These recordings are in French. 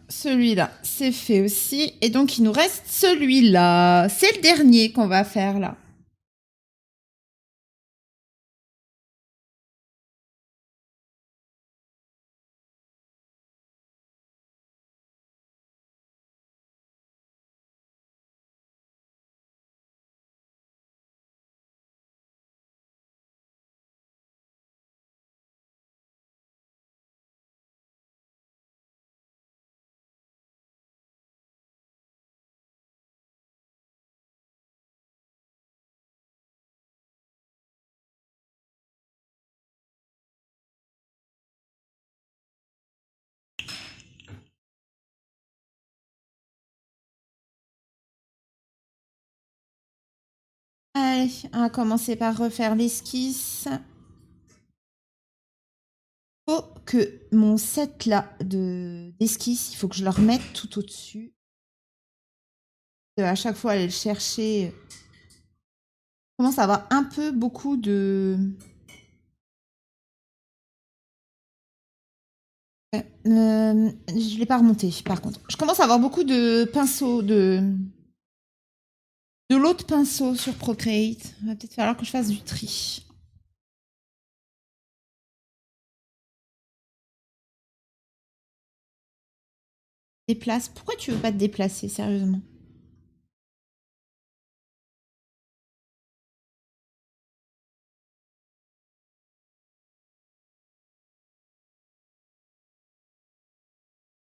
Celui-là, c'est fait aussi. Et donc, il nous reste celui-là. C'est le dernier qu'on va faire là. Allez, on va commencer par refaire l'esquisse. Faut que mon set là d'esquisse, il faut que je le remette tout au-dessus. À chaque fois aller le chercher. Je commence à avoir un peu beaucoup de. Je l'ai pas remonté par contre. Je commence à avoir beaucoup de pinceaux, de l'autre pinceau sur Procreate. Il va peut-être falloir que je fasse du tri. Déplace. Pourquoi tu veux pas te déplacer, sérieusement?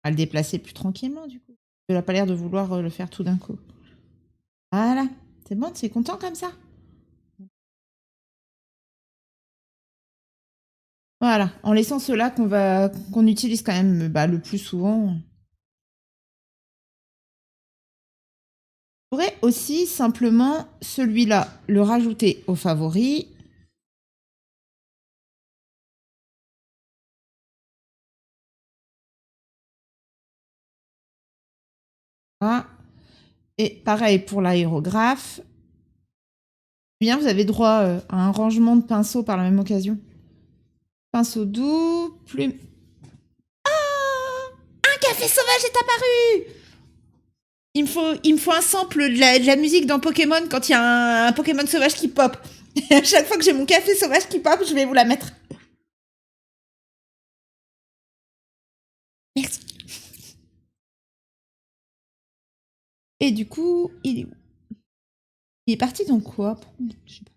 À le déplacer plus tranquillement, du coup. Il n'a pas l'air de vouloir le faire tout d'un coup. Voilà. C'est bon, tu es content comme ça? Voilà. En laissant ceux-là qu'on utilise quand même le plus souvent. Je pourrais aussi simplement celui-là le rajouter aux favoris. Voilà. Et pareil pour l'aérographe. Bien, vous avez droit à un rangement de pinceaux par la même occasion. Pinceau doux, plume. Un café sauvage est apparu! Il me faut un sample de la musique dans Pokémon quand il y a un Pokémon sauvage qui pop. Et à chaque fois que j'ai mon café sauvage qui pop, je vais vous la mettre. Merci. Et du coup, il est où? Il est parti dans quoi? Je sais pas.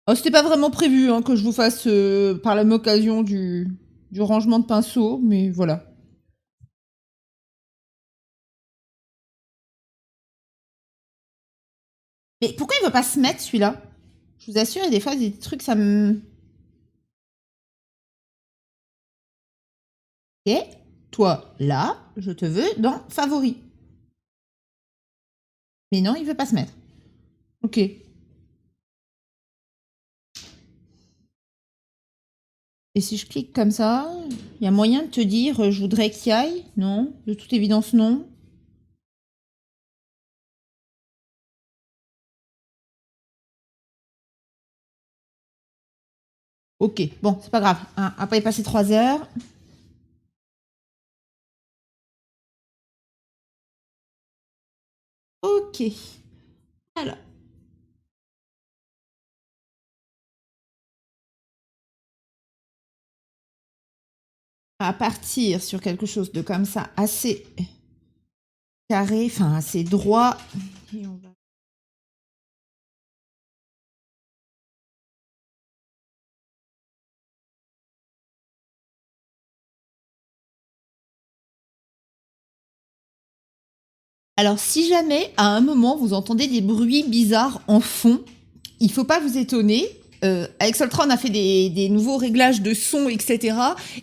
Oh, c'était pas vraiment prévu hein, que je vous fasse par la même occasion du rangement de pinceaux, mais voilà. Mais pourquoi il veut pas se mettre celui-là? Je vous assure, il y a des fois des trucs, ça me. Ok, toi là, je te veux dans favoris. Mais non, il veut pas se mettre. Ok. Et si je clique comme ça, il y a moyen de te dire je voudrais qu'il y aille? Non, de toute évidence non. Ok, bon, c'est pas grave. Hein, on va pas y passer 3 heures. Ok. Alors. À partir sur quelque chose de comme ça, assez carré, enfin assez droit. Et on va... Alors, si jamais, à un moment, vous entendez des bruits bizarres en fond, il faut pas vous étonner. Avec Soltra, on a fait des nouveaux réglages de son, etc.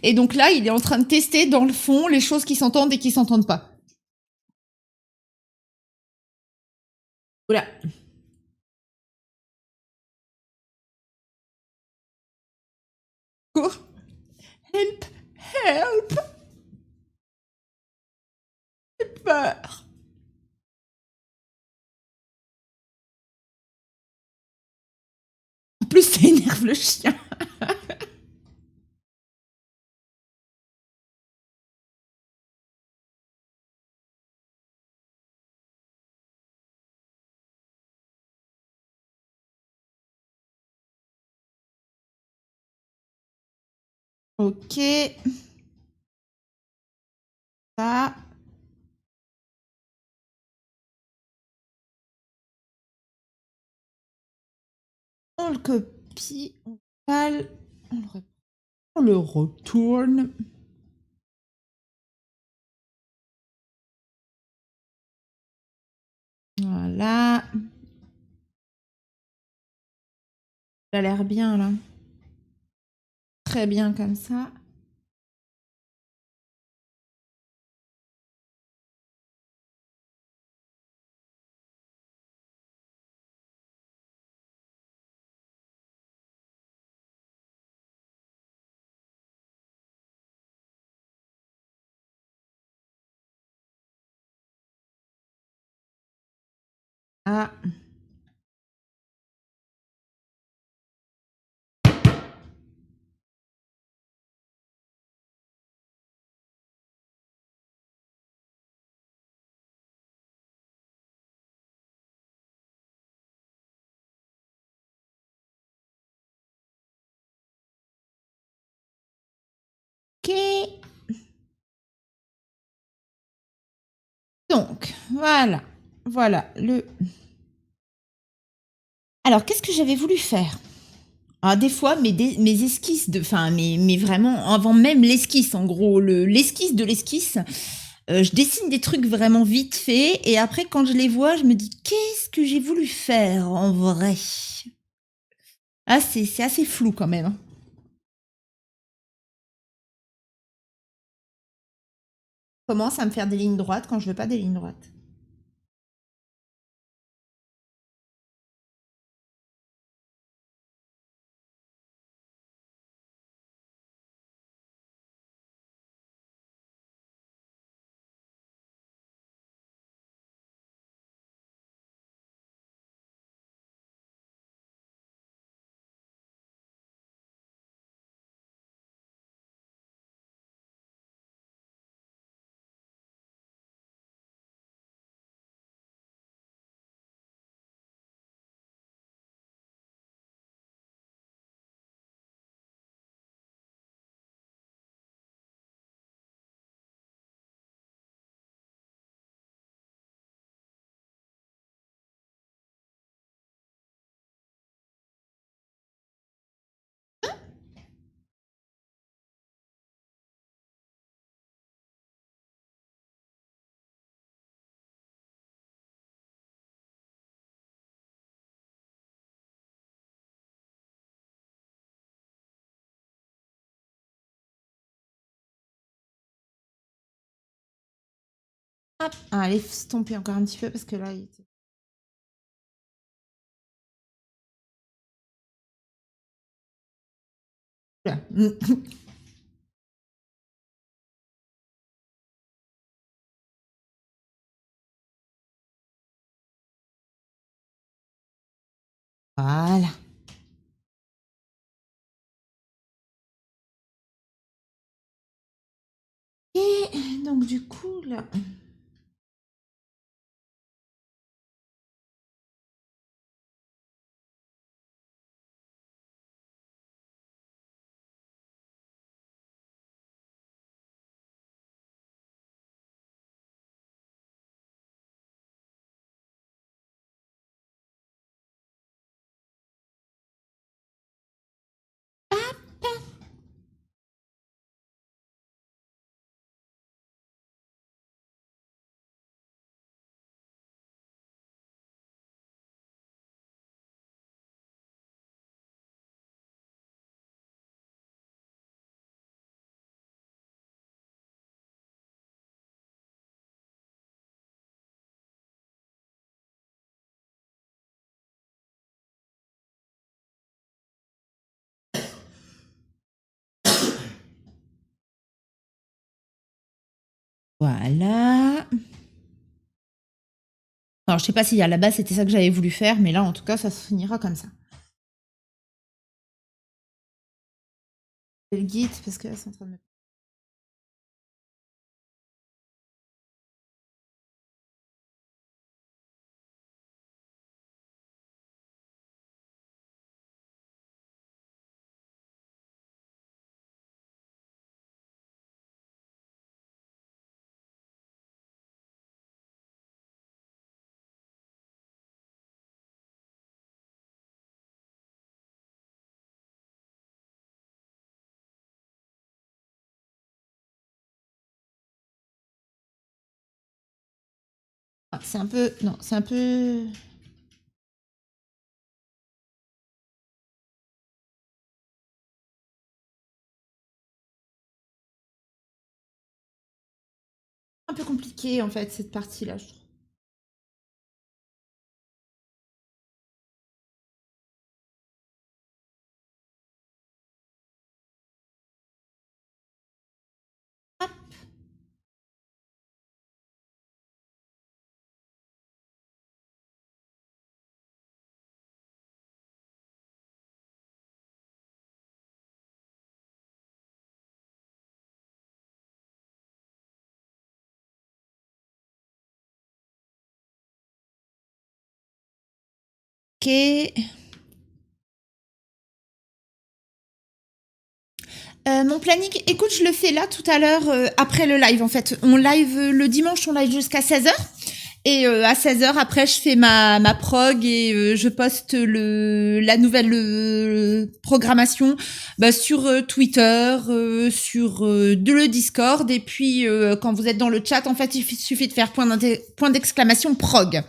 Et donc là, il est en train de tester dans le fond les choses qui s'entendent et qui s'entendent pas. Voilà. Cours. Help, help, j'ai peur. En plus, ça énerve le chien. Ok. Ça. On le copie, on cale, on le retourne. Voilà. Ça a l'air bien là. Très bien comme ça. Ah. Ok. Donc, voilà. Voilà le. Alors, qu'est-ce que j'avais voulu faire? Ah, des fois, mes esquisses de, enfin, mes vraiment, avant même l'esquisse, en gros, l'esquisse de l'esquisse, je dessine des trucs vraiment vite fait, et après, quand je les vois, je me dis, qu'est-ce que j'ai voulu faire en vrai? Ah, c'est assez flou quand même, hein. Commence à me faire des lignes droites quand je veux pas des lignes droites. Hop, ah, allez, stomper encore un petit peu parce que là, il était. Oula. Voilà. Et donc, du coup, là. Voilà. Alors, je sais pas si à la base c'était ça que j'avais voulu faire, mais là, en tout cas, ça se finira comme ça. Le guide, parce que là, c'est en train de me... Ah, c'est un peu... Non, c'est un peu... Un peu compliqué, en fait, cette partie-là, je trouve. Ok. Mon planning, écoute, je le fais là tout à l'heure après le live en fait. On live le dimanche, on live jusqu'à 16h. Et à 16h, après, je fais ma prog et je poste la nouvelle programmation sur Twitter, sur le Discord. Et puis, quand vous êtes dans le chat, en fait, il suffit de faire point d'exclamation prog.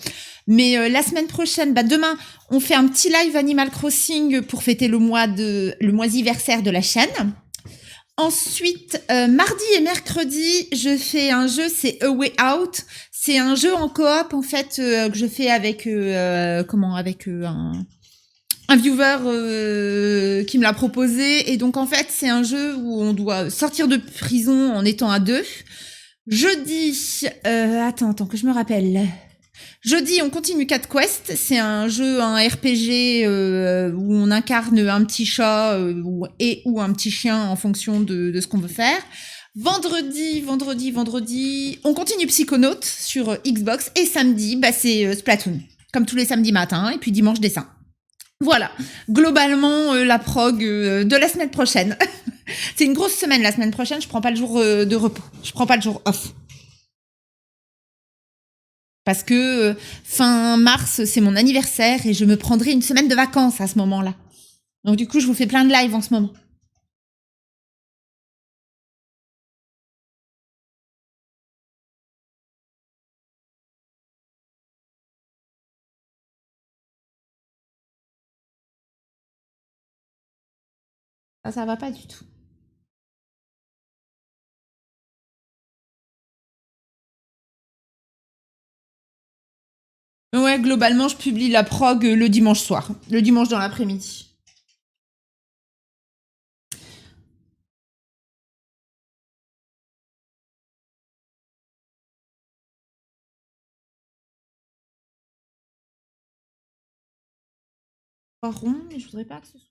Mais la semaine prochaine, demain, on fait un petit live Animal Crossing pour fêter le moisiversaire de la chaîne. Ensuite, mardi et mercredi, je fais un jeu, c'est A Way Out. C'est un jeu en coop en fait que je fais avec un viewer qui me l'a proposé. Et donc en fait, c'est un jeu où on doit sortir de prison en étant à deux. Jeudi, attends que je me rappelle. Jeudi, on continue Cat Quest. C'est un jeu, un RPG où on incarne un petit chat ou un petit chien en fonction de ce qu'on veut faire. Vendredi, on continue Psychonaut sur Xbox. Et samedi, c'est Splatoon, comme tous les samedis matins. Et puis dimanche, dessin. Voilà, globalement, la prog de la semaine prochaine. C'est une grosse semaine la semaine prochaine. Je prends pas le jour de repos. Je prends pas le jour off. Parce que fin mars, c'est mon anniversaire et je me prendrai une semaine de vacances à ce moment-là. Donc du coup, je vous fais plein de lives en ce moment. Ça va pas du tout. Ouais, globalement, je publie la prog le dimanche soir, le dimanche dans l'après-midi. Pas rond, mais je voudrais pas que ce soit.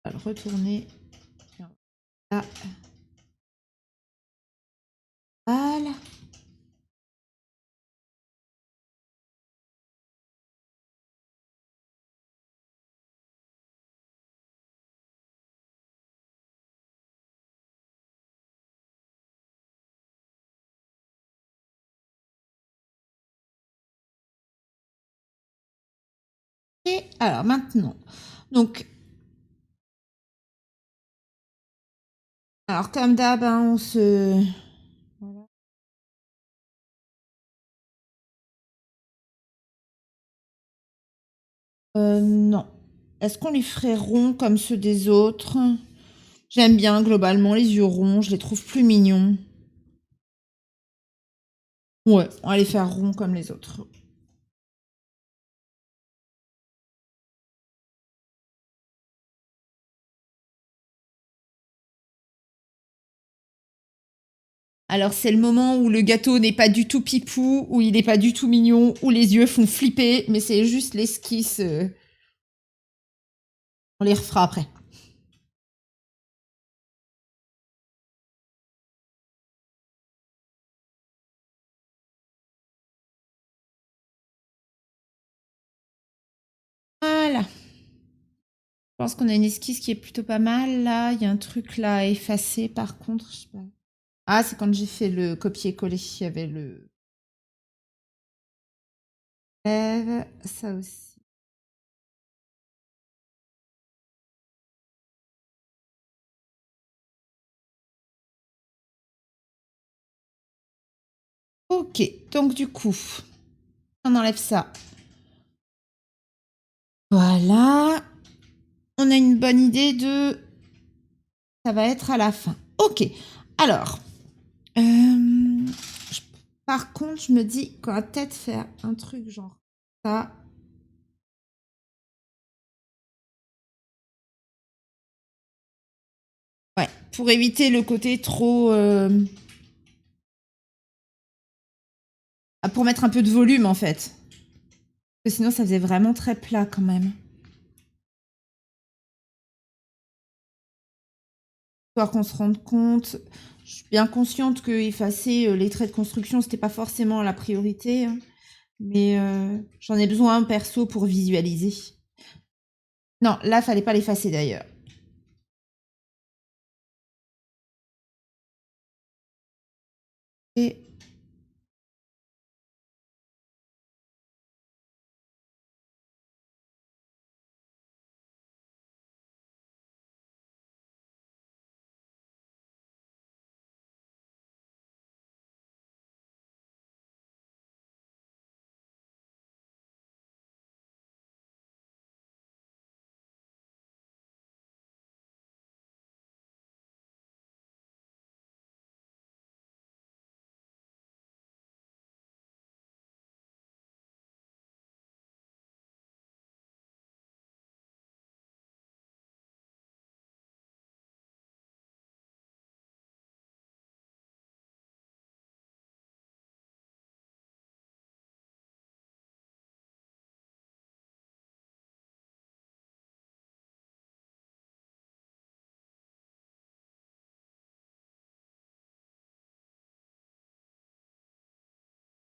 On va le retourner. Là. Voilà. Et alors maintenant, donc, alors comme d'hab, hein, on se... Voilà. Non. Est-ce qu'on les ferait ronds comme ceux des autres? J'aime bien globalement les yeux ronds, je les trouve plus mignons. Ouais, on va les faire ronds comme les autres. Alors c'est le moment où le gâteau n'est pas du tout pipou, où il n'est pas du tout mignon, où les yeux font flipper, mais c'est juste l'esquisse. On les refera après. Voilà. Je pense qu'on a une esquisse qui est plutôt pas mal là. Il y a un truc là à effacer par contre. Je sais pas. Ah, c'est quand j'ai fait le copier-coller. Il y avait le rêve, ça aussi. Ok, donc du coup, on enlève ça. Voilà. On a une bonne idée de... Ça va être à la fin. Ok. Alors, je- par contre, je me dis qu'on va peut-être faire un truc genre ça. Ouais, pour éviter le côté trop... pour mettre un peu de volume en fait. Parce que sinon, ça faisait vraiment très plat quand même. Histoire qu'on se rende compte. Je suis bien consciente que effacer les traits de construction, c'était pas forcément la priorité. Hein. Mais j'en ai besoin perso pour visualiser. Non, là, fallait pas l'effacer d'ailleurs. Et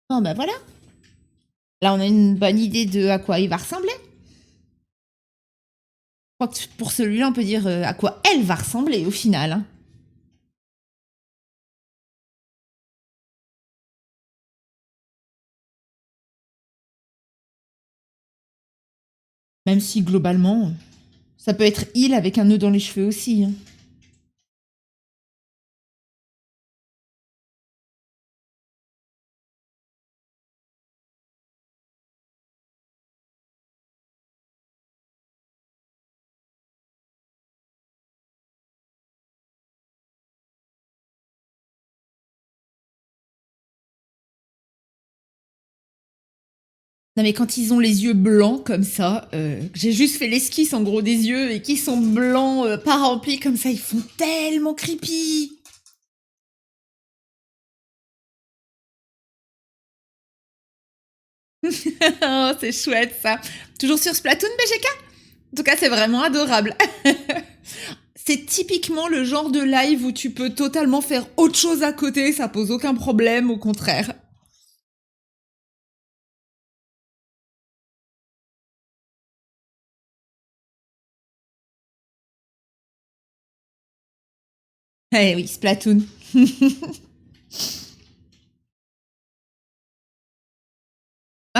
bon, bah voilà. Là, on a une bonne idée de à quoi il va ressembler. Je crois que pour celui-là, on peut dire à quoi elle va ressembler au final. Hein. Même si globalement, ça peut être il avec un nœud dans les cheveux aussi. Hein. Non mais quand ils ont les yeux blancs comme ça, j'ai juste fait l'esquisse en gros des yeux et qui sont blancs, pas remplis comme ça, ils font tellement creepy. Oh, c'est chouette ça. Toujours sur Splatoon BGK. En tout cas, c'est vraiment adorable. C'est typiquement le genre de live où tu peux totalement faire autre chose à côté, ça pose aucun problème, au contraire. Eh oui, Splatoon.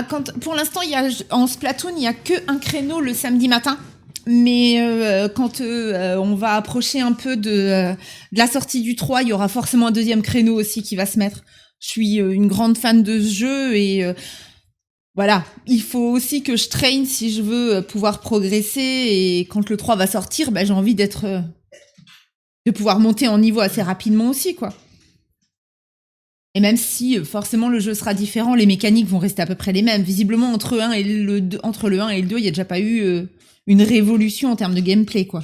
Pour l'instant, en Splatoon, il n'y a que un créneau le samedi matin. Mais quand on va approcher un peu de la sortie du 3, il y aura forcément un deuxième créneau aussi qui va se mettre. Je suis une grande fan de ce jeu et voilà, il faut aussi que je traîne si je veux pouvoir progresser. Et quand le 3 va sortir, bah, j'ai envie de pouvoir monter en niveau assez rapidement aussi, quoi. Et même si forcément le jeu sera différent, les mécaniques vont rester à peu près les mêmes. Visiblement, entre le 1 et le 2, il n'y a déjà pas eu une révolution en termes de gameplay, quoi.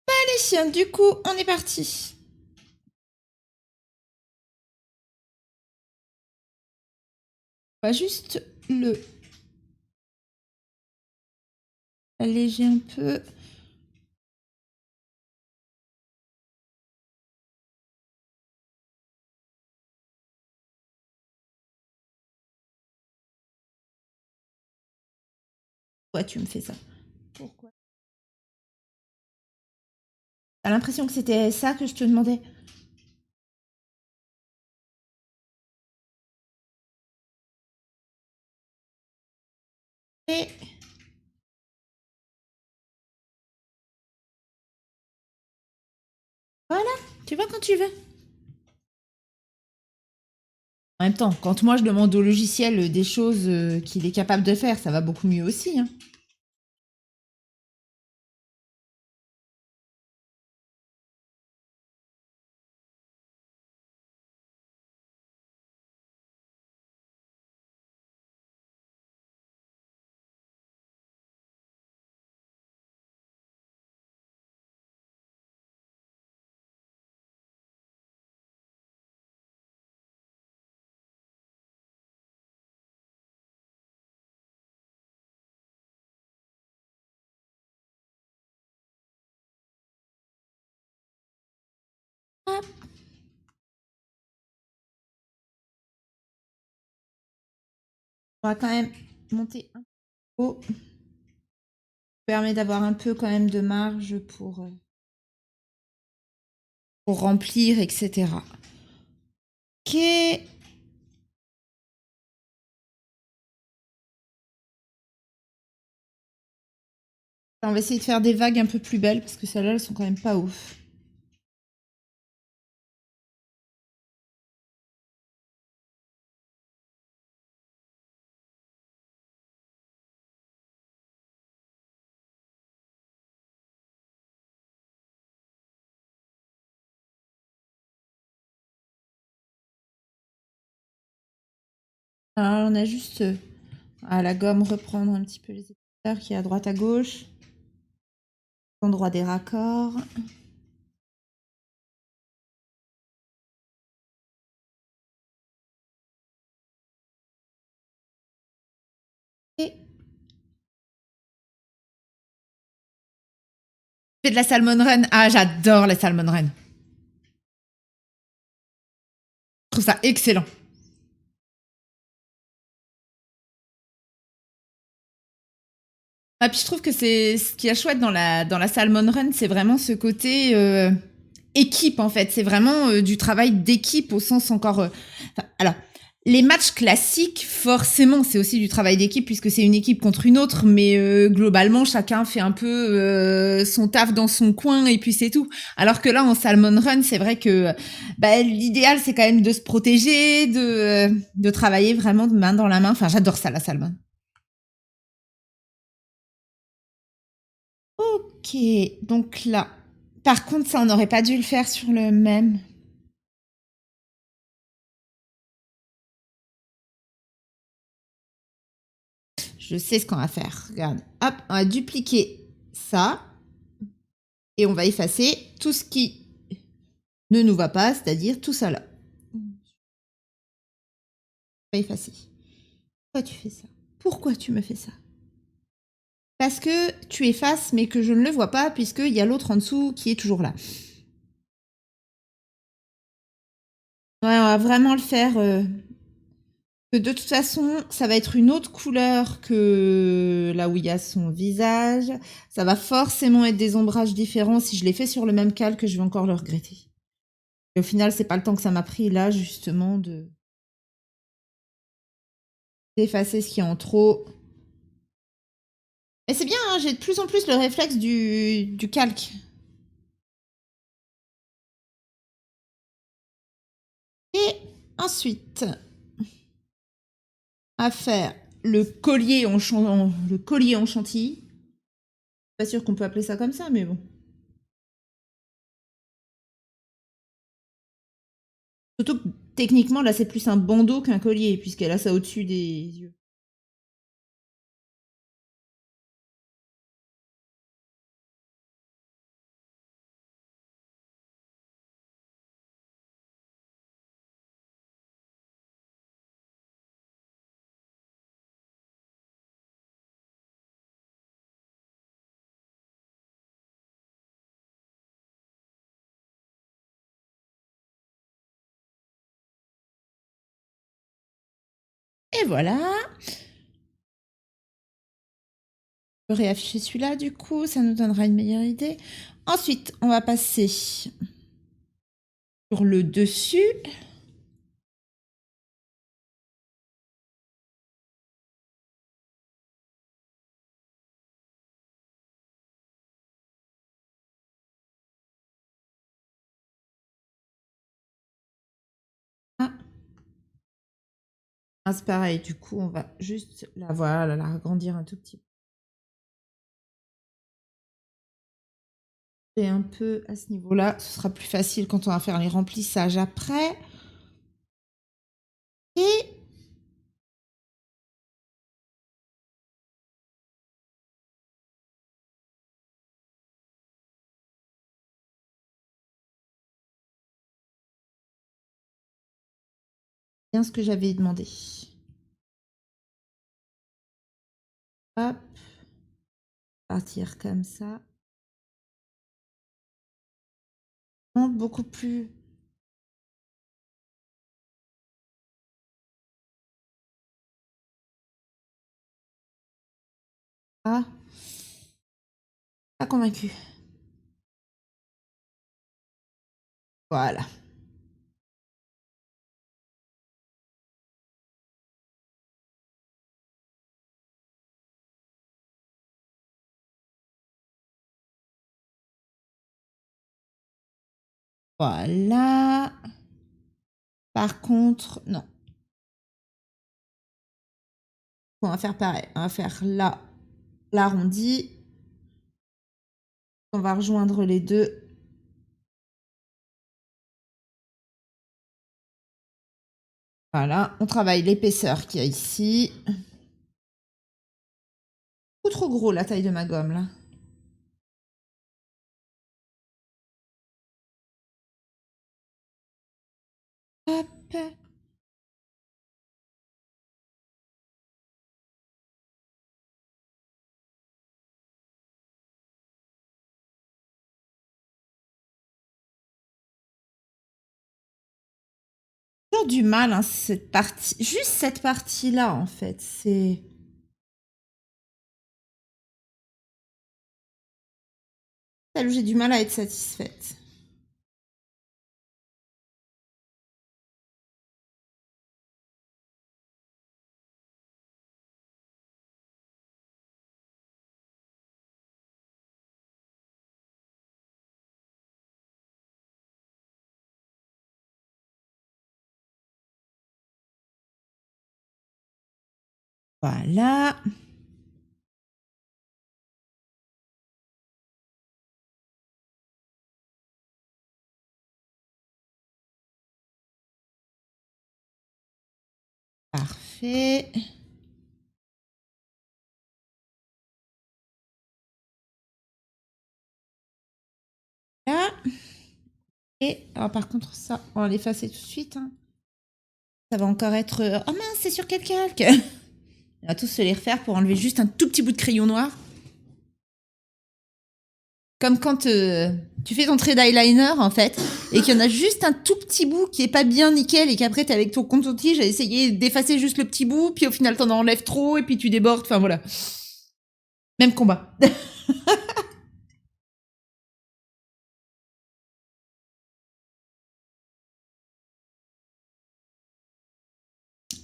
Allez, du coup, on est parti. On va juste le alléger un peu. Pourquoi tu me fais ça? Pourquoi? T'as l'impression que c'était ça que je te demandais? Et voilà, tu vois quand tu veux. En même temps, quand moi je demande au logiciel des choses qu'il est capable de faire, ça va beaucoup mieux aussi, hein. Hop. On va quand même monter un peu haut. Ça permet d'avoir un peu quand même de marge pour remplir, etc. Ok. On va essayer de faire des vagues un peu plus belles parce que celles-là, elles sont quand même pas ouf. Alors, on a juste à la gomme reprendre un petit peu les épaisseurs qui est à droite à gauche. Endroit des raccords. Et c'est de la salmon run. Ah, j'adore la salmon run. Je trouve ça excellent. Ah, puis je trouve que c'est ce qui est chouette dans la salmon run, c'est vraiment ce côté équipe en fait. C'est vraiment du travail d'équipe au sens encore. Alors, les matchs classiques, forcément, c'est aussi du travail d'équipe puisque c'est une équipe contre une autre, mais globalement, chacun fait un peu son taf dans son coin et puis c'est tout. Alors que là, en salmon run, c'est vrai que l'idéal, c'est quand même de se protéger, de travailler vraiment de main dans la main. Enfin, j'adore ça, la salmon. Ok, donc là. Par contre, ça, on n'aurait pas dû le faire sur le même. Je sais ce qu'on va faire. Regarde, hop, on va dupliquer ça. Et on va effacer tout ce qui ne nous va pas, c'est-à-dire tout ça là. On va effacer. Pourquoi tu fais ça? Pourquoi tu me fais ça? Parce que tu effaces, mais que je ne le vois pas, puisqu'il y a l'autre en dessous qui est toujours là. Ouais, on va vraiment le faire. Que de toute façon, ça va être une autre couleur que là où il y a son visage. Ça va forcément être des ombrages différents. Si je l'ai fait sur le même calque, je vais encore le regretter. Et au final, c'est pas le temps que ça m'a pris là, justement, d'effacer ce qui est en trop. Et c'est bien, hein, j'ai de plus en plus le réflexe du calque. Et ensuite, à faire le collier en chantilly. Pas sûr qu'on peut appeler ça comme ça, mais bon. Surtout que techniquement, là, c'est plus un bandeau qu'un collier, puisqu'elle a ça au-dessus des yeux. Et voilà. Je vais réafficher celui-là, du coup, ça nous donnera une meilleure idée. Ensuite, on va passer sur le dessus. Ah. Ah, c'est pareil, du coup, on va juste la agrandir un tout petit peu. Et un peu à ce niveau-là, ce sera plus facile quand on va faire les remplissages après. Et bien ce que j'avais demandé. Hop. Partir comme ça. Non, beaucoup plus. Ah. Pas convaincu. Voilà. Voilà. Par contre, non. On va faire pareil. On va faire là l'arrondi. On va rejoindre les deux. Voilà. On travaille l'épaisseur qu'il y a ici. Ou trop gros la taille de ma gomme là. Hop. J'ai du mal, hein, cette partie. Juste cette partie-là, en fait. C'est celle où j'ai du mal à être satisfaite. Voilà. Parfait. Là. Et alors, par contre, ça, on va l'effacer tout de suite, hein. Ça va encore être. Oh mince, c'est sur quel calque? On va tous se les refaire pour enlever juste un tout petit bout de crayon noir. Comme quand tu fais ton trait d'eyeliner, en fait, et qu'il y en a juste un tout petit bout qui est pas bien nickel, et qu'après t'es avec ton compte-tige à essayer d'effacer juste le petit bout, puis au final t'en enlèves trop, et puis tu débordes, enfin voilà. Même combat.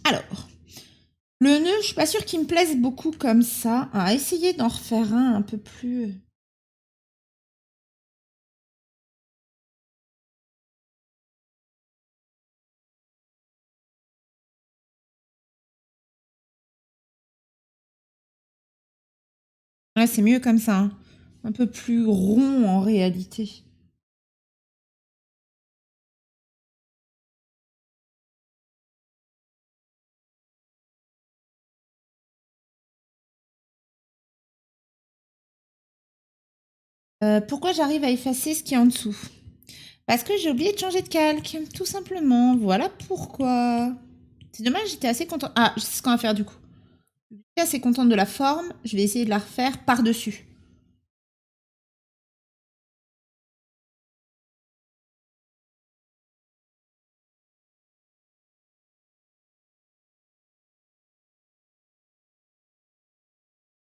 Alors, Le nœud, je suis pas sûre qu'il me plaise beaucoup comme ça. À essayer d'en refaire un peu plus. Ouais, c'est mieux comme ça, hein. Un peu plus rond en réalité. Pourquoi j'arrive à effacer ce qui est en dessous? Parce que j'ai oublié de changer de calque, tout simplement. Voilà pourquoi. C'est dommage, j'étais assez contente. Ah, je sais ce qu'on va faire du coup. J'étais assez contente de la forme, je vais essayer de la refaire par-dessus.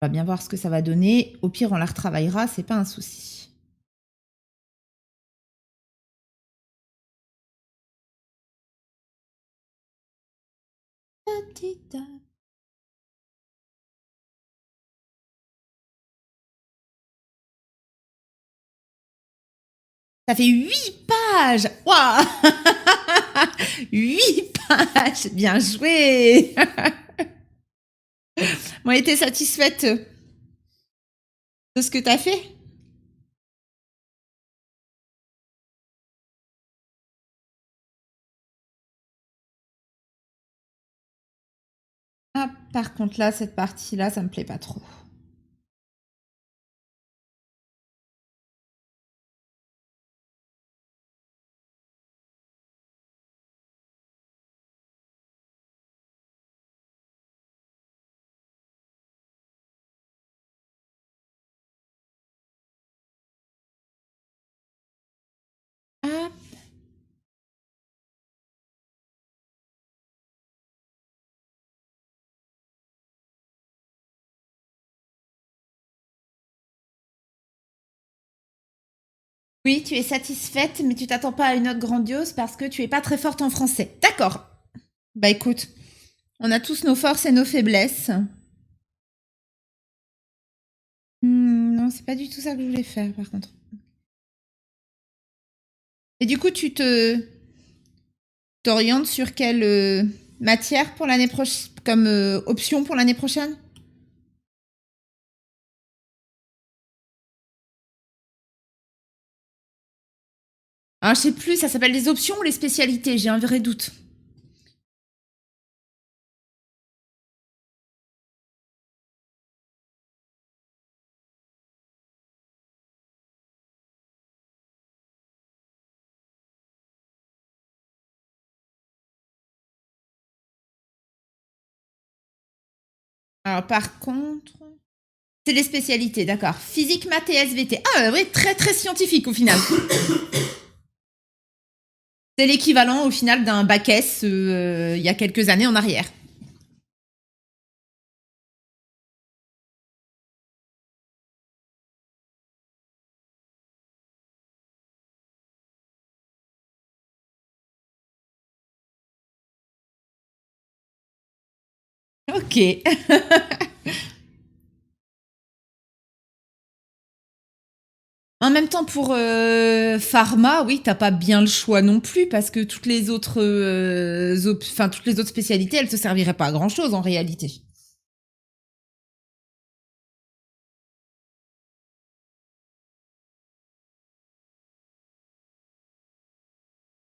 On va bien voir ce que ça va donner. Au pire, on la retravaillera, c'est pas un souci. Ça fait 8 pages. Waouh. 8 pages. Bien joué. Moi, j'étais satisfaite de ce que t'as fait. Ah, par contre, là, cette partie-là, ça me plaît pas trop. Ah, oui, tu es satisfaite, mais tu t'attends pas à une note grandiose parce que tu es pas très forte en français. D'accord. Bah écoute, on a tous nos forces et nos faiblesses. Non, c'est pas du tout ça que je voulais faire, par contre. Et du coup, tu t'orientes sur quelle matière pour l'année prochaine, comme option pour l'année prochaine? Ah, je sais plus, ça s'appelle les options ou les spécialités, j'ai un vrai doute. Alors, par contre, c'est les spécialités, d'accord. Physique, maths et SVT. Ah, oui, très très scientifique au final. C'est l'équivalent au final d'un bac S il y a quelques années en arrière. Ok. En même temps, pour pharma, oui, t'as pas bien le choix non plus parce que toutes les autres, enfin toutes les autres spécialités, elles te serviraient pas à grand chose en réalité.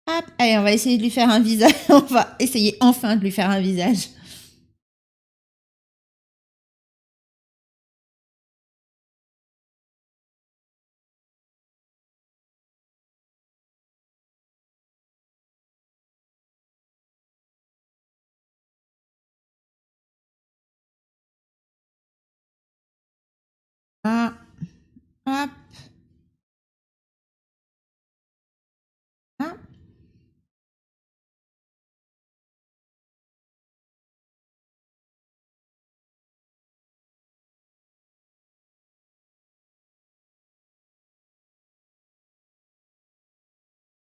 Hop, allez, on va essayer de lui faire un visage. On va essayer enfin de lui faire un visage. Ah, hop, hop.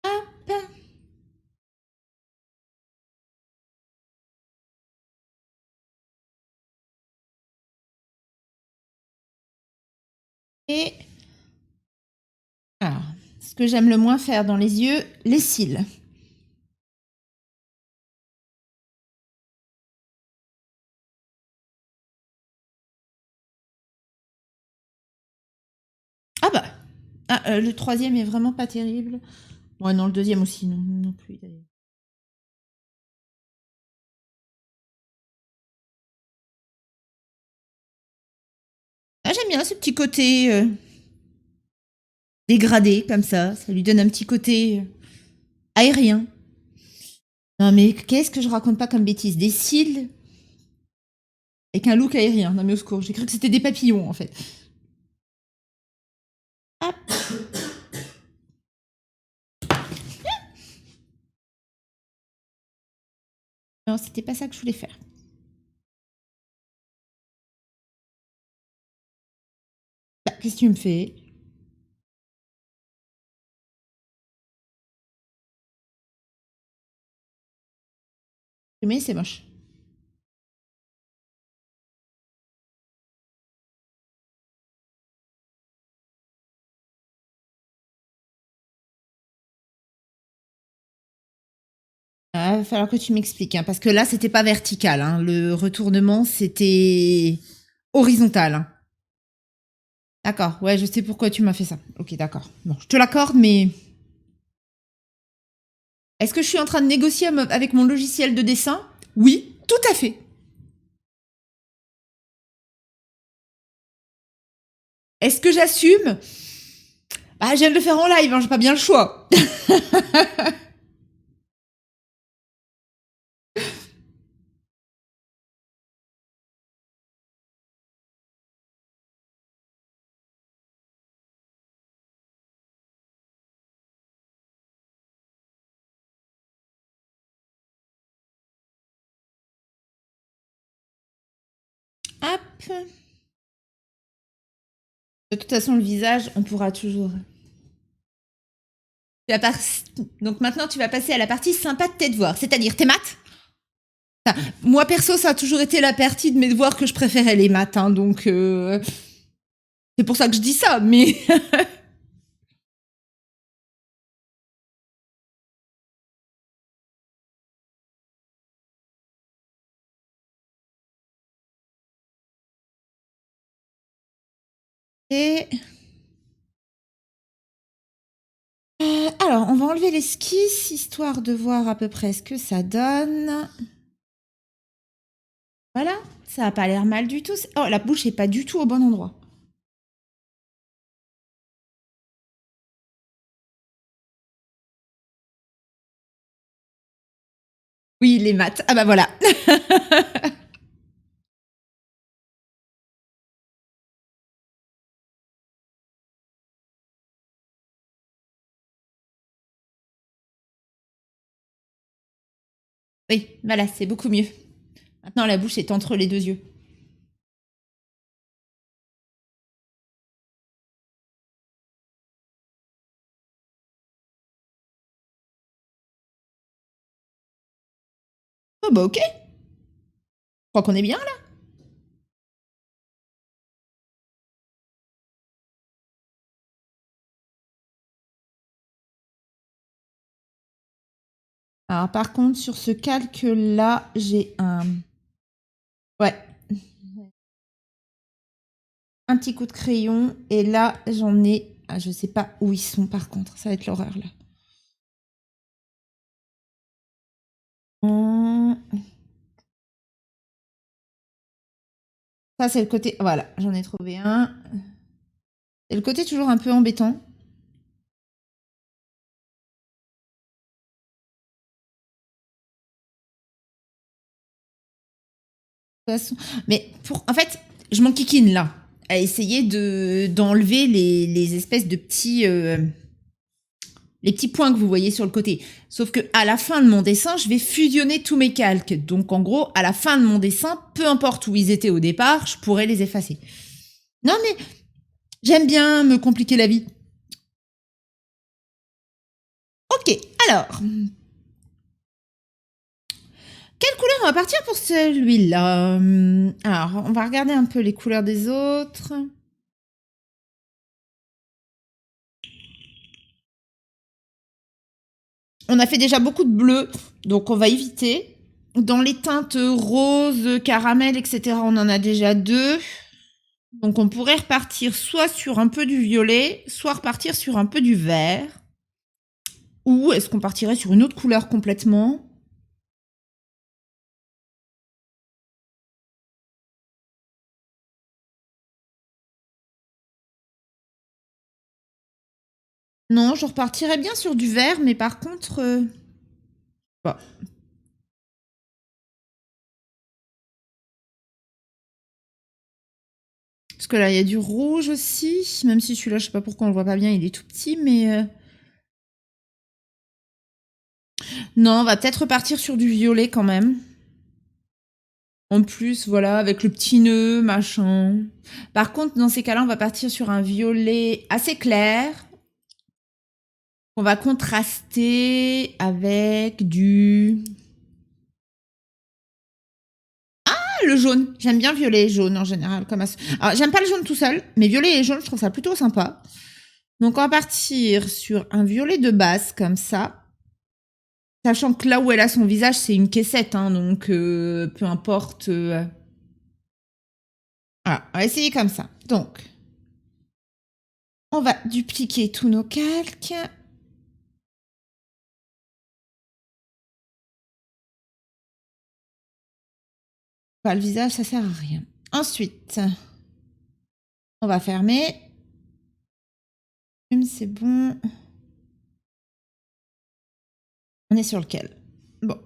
Hop. Et alors, ce que j'aime le moins faire dans les yeux, les cils. Ah bah, le troisième est vraiment pas terrible. Ouais, non, le deuxième aussi, non, non plus. Ah, j'aime bien ce petit côté dégradé comme ça lui donne un petit côté aérien. Non mais qu'est-ce que je raconte pas comme bêtise? Des cils avec un look aérien. Non mais au secours, j'ai cru que c'était des papillons en fait. Hop. Non, c'était pas ça que je voulais faire. Bah, qu'est-ce que tu me fais? Mais c'est moche. Ah, va falloir que tu m'expliques, hein, parce que là, c'était pas vertical. Hein. Le retournement, c'était horizontal. Hein. D'accord, ouais, je sais pourquoi tu m'as fait ça. Ok, d'accord. Bon, je te l'accorde, mais est-ce que je suis en train de négocier avec mon logiciel de dessin? Oui, tout à fait. Est-ce que j'assume? Bah, je viens de le faire en live, hein, j'ai pas bien le choix. Hop. De toute façon, le visage, on pourra toujours. Donc maintenant, tu vas passer à la partie sympa de tes devoirs, c'est-à-dire tes maths. Enfin, moi, perso, ça a toujours été la partie de mes devoirs que je préférais les maths, hein, donc c'est pour ça que je dis ça, mais... Et... alors, on va enlever l'esquisse, histoire de voir à peu près ce que ça donne. Voilà, ça a pas l'air mal du tout. Oh, la bouche est pas du tout au bon endroit. Oui, les maths. Ah bah voilà. Oui, voilà, c'est beaucoup mieux. Maintenant, la bouche est entre les deux yeux. Oh bah ok. Je crois qu'on est bien là. Alors par contre, sur ce calque-là, j'ai un... Ouais. Un petit coup de crayon. Et là, j'en ai... Ah, je sais pas où ils sont par contre. Ça va être l'horreur là. Hum. Ça, c'est le côté... Voilà, j'en ai trouvé un. C'est le côté toujours un peu embêtant. De toute façon... Mais pour... En fait, je m'enquiquine là. À essayer d'enlever les espèces de petits... les petits points que vous voyez sur le côté. Sauf que à la fin de mon dessin, je vais fusionner tous mes calques. Donc en gros, à la fin de mon dessin, peu importe où ils étaient au départ, je pourrais les effacer. Non mais j'aime bien me compliquer la vie. Ok, alors. Quelle couleur on va partir pour celui-là? Alors, on va regarder un peu les couleurs des autres. On a fait déjà beaucoup de bleu, donc on va éviter. Dans les teintes rose, caramel, etc., on en a déjà 2. Donc on pourrait repartir soit sur un peu du violet, soit repartir sur un peu du vert. Ou est-ce qu'on partirait sur une autre couleur complètement? Non, je repartirais bien sur du vert, mais par contre... Bon. Parce que là, il y a du rouge aussi, même si celui-là, je sais pas pourquoi on le voit pas bien, il est tout petit, mais... Non, on va peut-être repartir sur du violet quand même. En plus, voilà, avec le petit nœud, machin. Par contre, dans ces cas-là, on va partir sur un violet assez clair. On va contraster avec du... Ah, le jaune. J'aime bien violet et jaune en général. Alors, j'aime pas le jaune tout seul, mais violet et jaune, je trouve ça plutôt sympa. Donc, on va partir sur un violet de base, comme ça. Sachant que là où elle a son visage, c'est une caissette, hein, donc peu importe. Voilà, on va essayer comme ça. Donc, on va dupliquer tous nos calques. Enfin, le visage, ça sert à rien. Ensuite, on va fermer. C'est bon. On est sur lequel? Bon.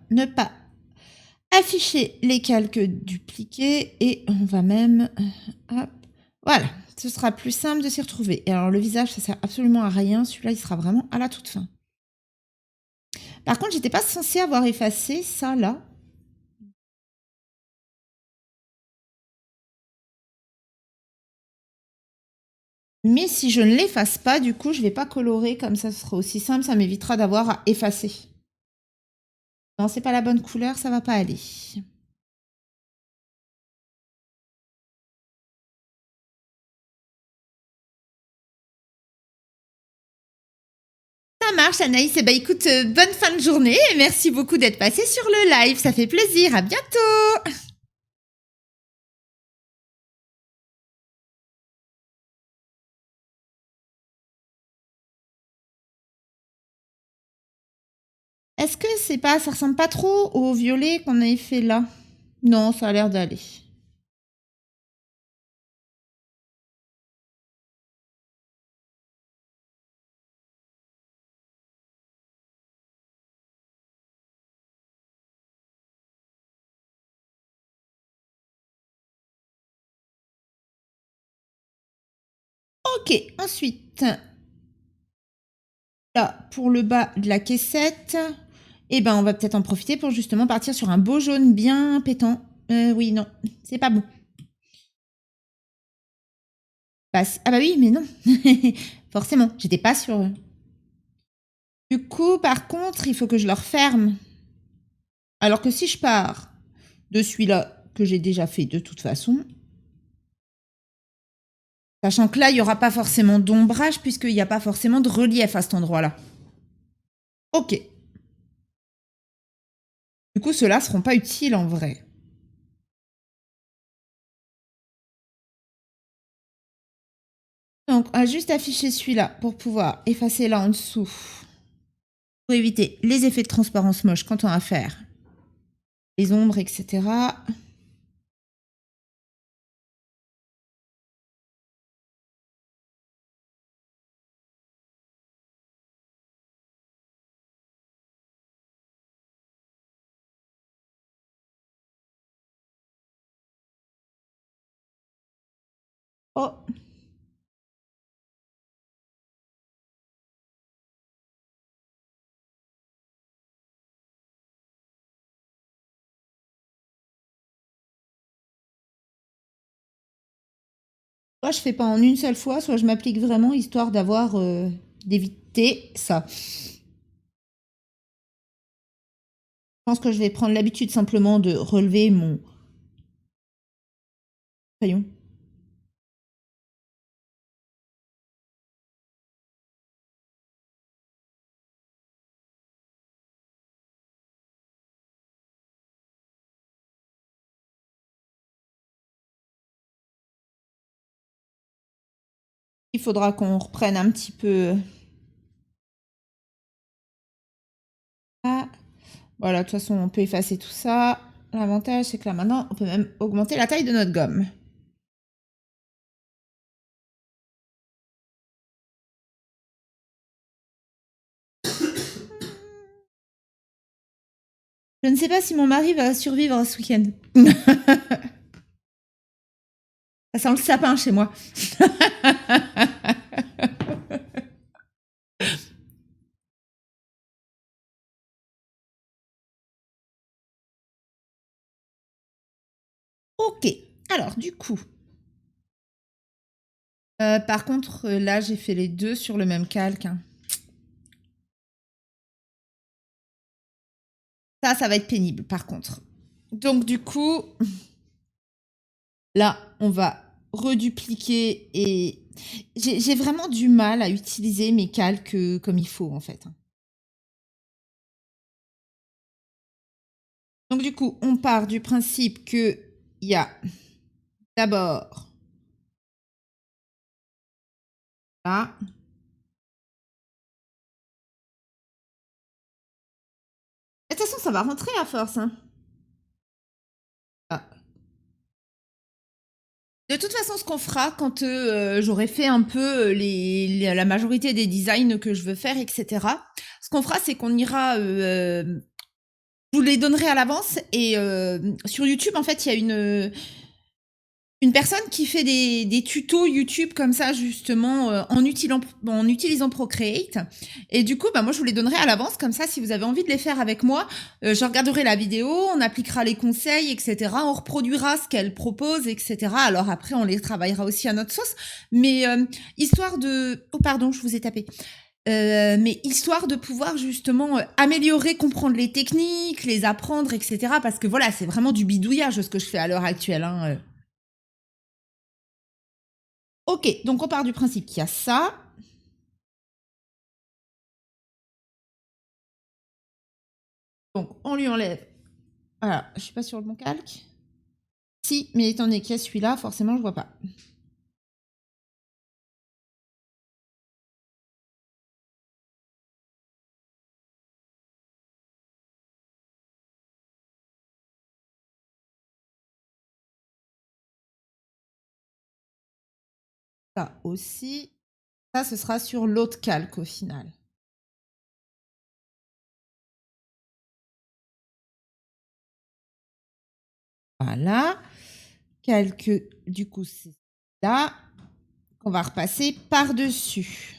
Ne pas afficher les calques dupliqués et on va même... hop, voilà, ce sera plus simple de s'y retrouver. Et alors le visage, ça sert absolument à rien. Celui-là, il sera vraiment à la toute fin. Par contre, j'étais pas censée avoir effacé ça là. Mais si je ne l'efface pas, du coup, je vais pas colorer comme ça, ce sera aussi simple, ça m'évitera d'avoir à effacer. Non, c'est pas la bonne couleur, ça va pas aller. Ça marche, Anaïs. Eh ben, écoute, bonne fin de journée et merci beaucoup d'être passé sur le live. Ça fait plaisir. À bientôt. Est-ce que c'est pas, ça ressemble pas trop au violet qu'on avait fait là? Non, ça a l'air d'aller. Ok, ensuite, là, pour le bas de la caissette, eh ben, on va peut-être en profiter pour justement partir sur un beau jaune bien pétant. Oui, non, c'est pas bon. Ah bah oui, mais non. Forcément, j'étais pas sûre. Du coup, par contre, il faut que je le referme. Alors que si je pars de celui-là que j'ai déjà fait de toute façon, sachant que là, il n'y aura pas forcément d'ombrage puisqu'il n'y a pas forcément de relief à cet endroit-là. Ok. Du coup, ceux-là seront pas utiles en vrai. Donc, on va juste afficher celui-là pour pouvoir effacer là en dessous. Pour éviter les effets de transparence moches quand on va faire les ombres, etc. Oh. Soit je fais pas en une seule fois, soit je m'applique vraiment histoire d'avoir d'éviter ça. Je pense que je vais prendre l'habitude simplement de relever mon crayon. Il faudra qu'on reprenne un petit peu. Ah. Voilà, de toute façon, on peut effacer tout ça. L'avantage, c'est que là, maintenant, on peut même augmenter la taille de notre gomme. Je ne sais pas si mon mari va survivre à ce week-end. Ça sent le sapin chez moi. Ok, alors du coup. Par contre, là, j'ai fait les deux sur le même calque. Hein. Ça va être pénible, par contre. Donc, du coup, là, on va redupliquer et j'ai vraiment du mal à utiliser mes calques comme il faut, en fait. Donc, du coup, on part du principe qu'il y a d'abord là. De toute façon, ça va rentrer à force. Hein. Ah. De toute façon, ce qu'on fera quand j'aurai fait un peu la majorité des designs que je veux faire, etc., ce qu'on fera, c'est qu'on ira... je vous les donnerai à l'avance. Et sur YouTube, en fait, il y a une personne qui fait des tutos YouTube comme ça, justement, en utilisant Procreate. Et du coup, bah, moi, je vous les donnerai à l'avance. Comme ça, si vous avez envie de les faire avec moi, je regarderai la vidéo, on appliquera les conseils, etc. On reproduira ce qu'elle propose, etc. Alors après, on les travaillera aussi à notre sauce. Mais histoire de... Oh, pardon, je vous ai tapé. Mais histoire de pouvoir justement améliorer, comprendre les techniques, les apprendre, etc. Parce que voilà, c'est vraiment du bidouillage ce que je fais à l'heure actuelle. Hein. Ok, donc on part du principe qu'il y a ça. Donc on lui enlève. Voilà, je suis pas sur le bon calque. Si, mais étant donné qu'il y a celui-là, forcément je vois pas. Ça aussi. Ça, ce sera sur l'autre calque au final. Voilà. Calque, du coup, c'est là qu'on va repasser par-dessus.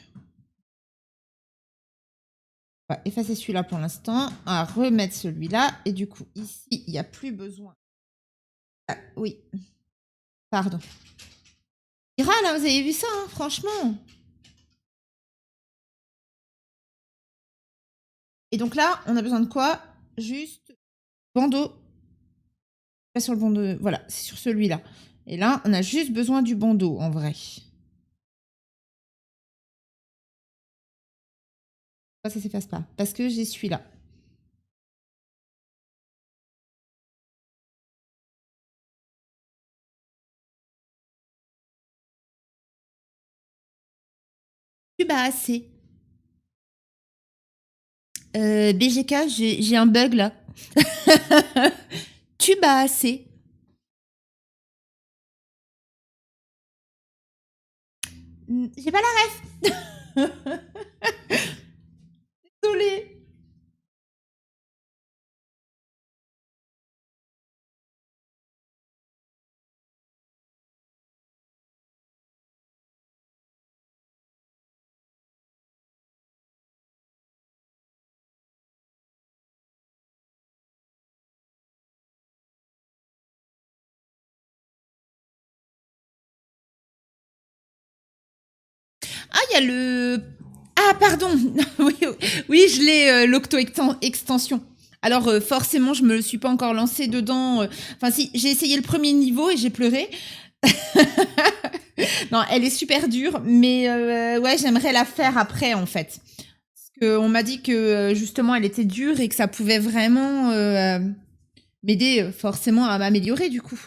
On va effacer celui-là pour l'instant. On va remettre celui-là. Et du coup, ici, il n'y a plus besoin. Ah, oui. Pardon. Ira, là, vous avez vu ça, hein, franchement. Et donc là, on a besoin de quoi? Juste bandeau. Pas sur le bandeau. Voilà, c'est sur celui-là. Et là, on a juste besoin du bandeau, en vrai. Ça s'efface pas. Parce que j'ai celui-là. Tube à AC. BGK, j'ai un bug là. Tube à AC. J'ai pas la ref. Désolée. Ah, il y a le... Ah, pardon. Oui, oui, je l'ai, l'octo-extension. Alors, forcément, je me le suis pas encore lancé dedans. Enfin, si, j'ai essayé le premier niveau et j'ai pleuré. Non, elle est super dure, mais ouais, j'aimerais la faire après, en fait. Parce qu'on m'a dit que, justement, elle était dure et que ça pouvait vraiment m'aider forcément à m'améliorer, du coup.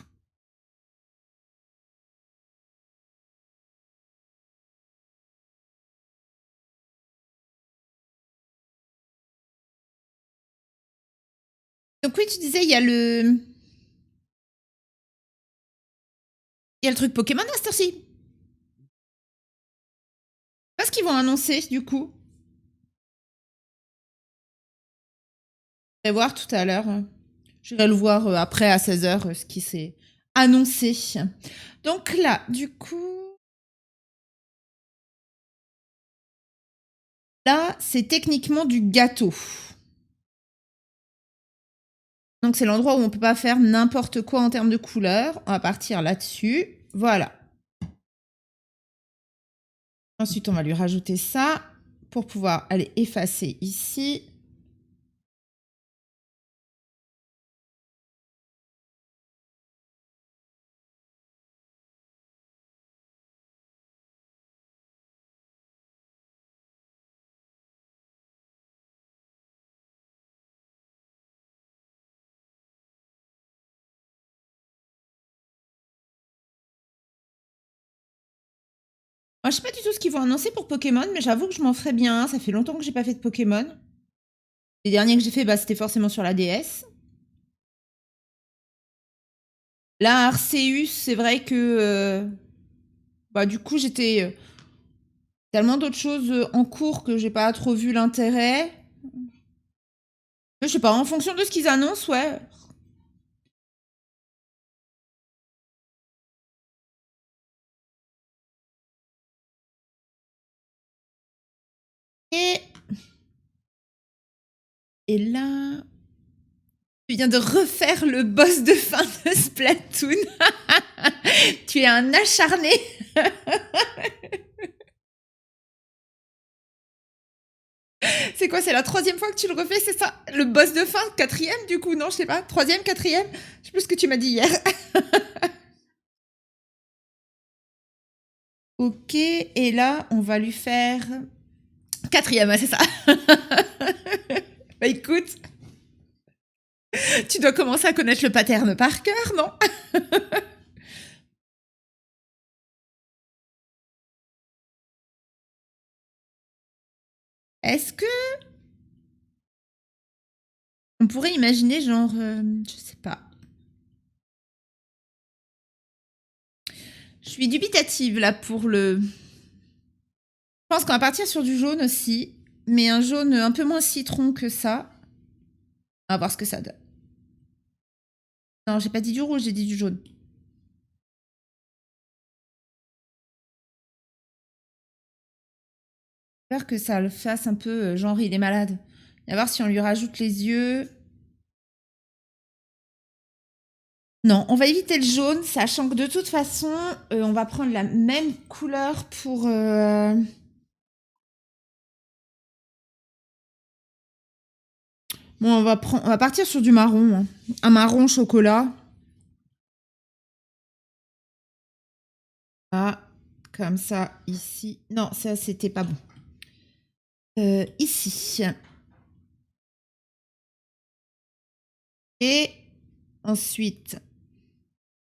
Donc oui, tu disais, il y a le truc Pokémon à cette heure-ci. Qu'est-ce qu'ils vont annoncer, du coup? Je vais voir tout à l'heure. Je vais le voir après à 16h, ce qui s'est annoncé. Donc là, du coup, là, c'est techniquement du gâteau. Donc c'est l'endroit où on peut pas faire n'importe quoi en termes de couleur. On va partir là-dessus. Voilà. Ensuite, on va lui rajouter ça pour pouvoir aller effacer ici. Moi, je sais pas du tout ce qu'ils vont annoncer pour Pokémon, mais j'avoue que je m'en ferais bien. Ça fait longtemps que j'ai pas fait de Pokémon. Les derniers que j'ai fait, bah, c'était forcément sur la DS. Là, Arceus, c'est vrai que bah, du coup, j'étais tellement d'autres choses en cours que j'ai pas trop vu l'intérêt. Je sais pas, en fonction de ce qu'ils annoncent, ouais. Et, et là, tu viens de refaire le boss de fin de Splatoon. Tu es un acharné. C'est quoi, c'est la troisième fois que tu le refais, c'est ça? Le boss de fin, quatrième du coup, non, je sais pas, troisième, quatrième? Je sais plus ce que tu m'as dit hier. Ok, et là, on va lui faire quatrième, ouais, c'est ça. Bah écoute, tu dois commencer à connaître le pattern par cœur, non? Est-ce que on pourrait imaginer genre, je sais pas. Je suis dubitative là pour le. Je pense qu'on va partir sur du jaune aussi, mais un jaune un peu moins citron que ça. On va voir ce que ça donne. Non, j'ai pas dit du rouge, j'ai dit du jaune. J'espère que ça le fasse un peu genre il est malade. On va voir si on lui rajoute les yeux. Non, on va éviter le jaune, sachant que de toute façon, on va prendre la même couleur pour. Bon, on va partir sur du marron, hein. Un marron chocolat. Ah, comme ça, ici. Non, ça, c'était pas bon. Ici. Et ensuite,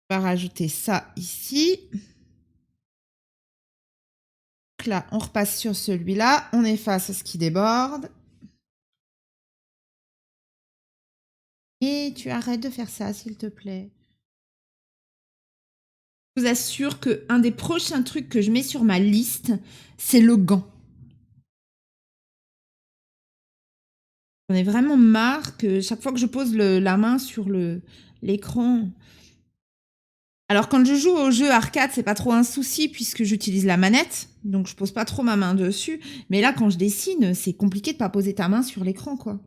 on va rajouter ça ici. Donc là, on repasse sur celui-là. On efface ce qui déborde. Et tu arrêtes de faire ça, s'il te plaît. Je vous assure que un des prochains trucs que je mets sur ma liste, c'est le gant. J'en ai vraiment marre que chaque fois que je pose la main sur l'écran. Alors quand je joue au jeu arcade, c'est pas trop un souci puisque j'utilise la manette, donc je pose pas trop ma main dessus. Mais là, quand je dessine, c'est compliqué de pas poser ta main sur l'écran, quoi.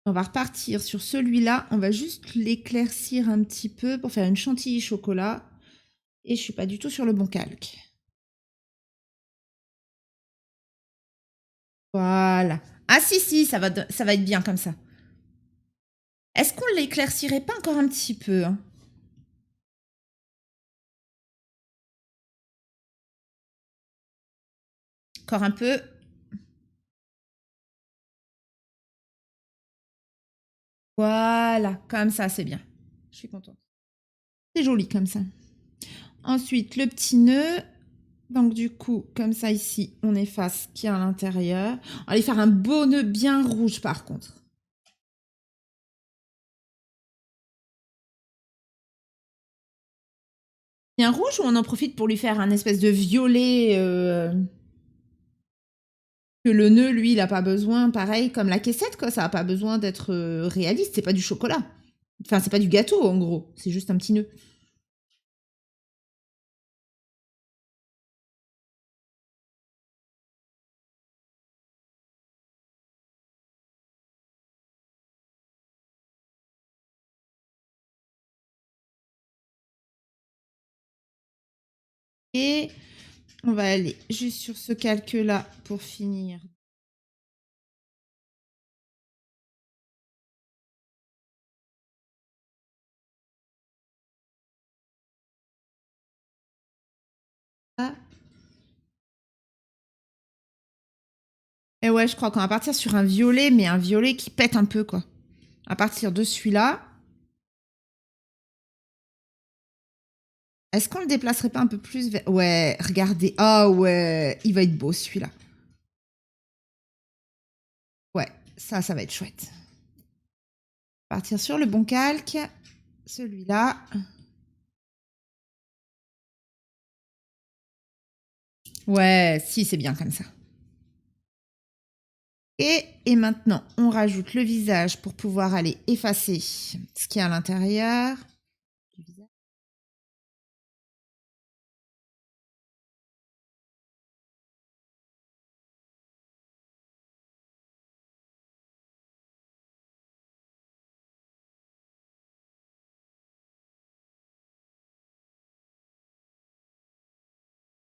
On va repartir sur celui-là. On va juste l'éclaircir un petit peu pour faire une chantilly chocolat. Et je suis pas du tout sur le bon calque. Voilà. Ah si, si, ça va être bien comme ça. Est-ce qu'on l'éclaircirait pas encore un petit peu, hein? Encore un peu. Voilà, comme ça, c'est bien. Je suis contente. C'est joli comme ça. Ensuite, le petit nœud. Donc du coup, comme ça ici, on efface ce qu'il y a à l'intérieur. On va aller faire un beau nœud bien rouge par contre. Bien rouge ou on en profite pour lui faire un espèce de violet que le nœud, lui, il a pas besoin, pareil comme la caissette, quoi. Ça a pas besoin d'être réaliste. C'est pas du chocolat. Enfin, c'est pas du gâteau, en gros. C'est juste un petit nœud. Et on va aller juste sur ce calque-là pour finir. Ah. Et ouais, je crois qu'on va partir sur un violet, mais un violet qui pète un peu, quoi. À partir de celui-là. Est-ce qu'on le déplacerait pas un peu plus vers... Ouais, regardez. Ah ouais, il va être beau celui-là. Ouais, ça va être chouette. Partir sur le bon calque. Celui-là. Ouais, si, c'est bien comme ça. Et maintenant, on rajoute le visage pour pouvoir aller effacer ce qu'il y a à l'intérieur.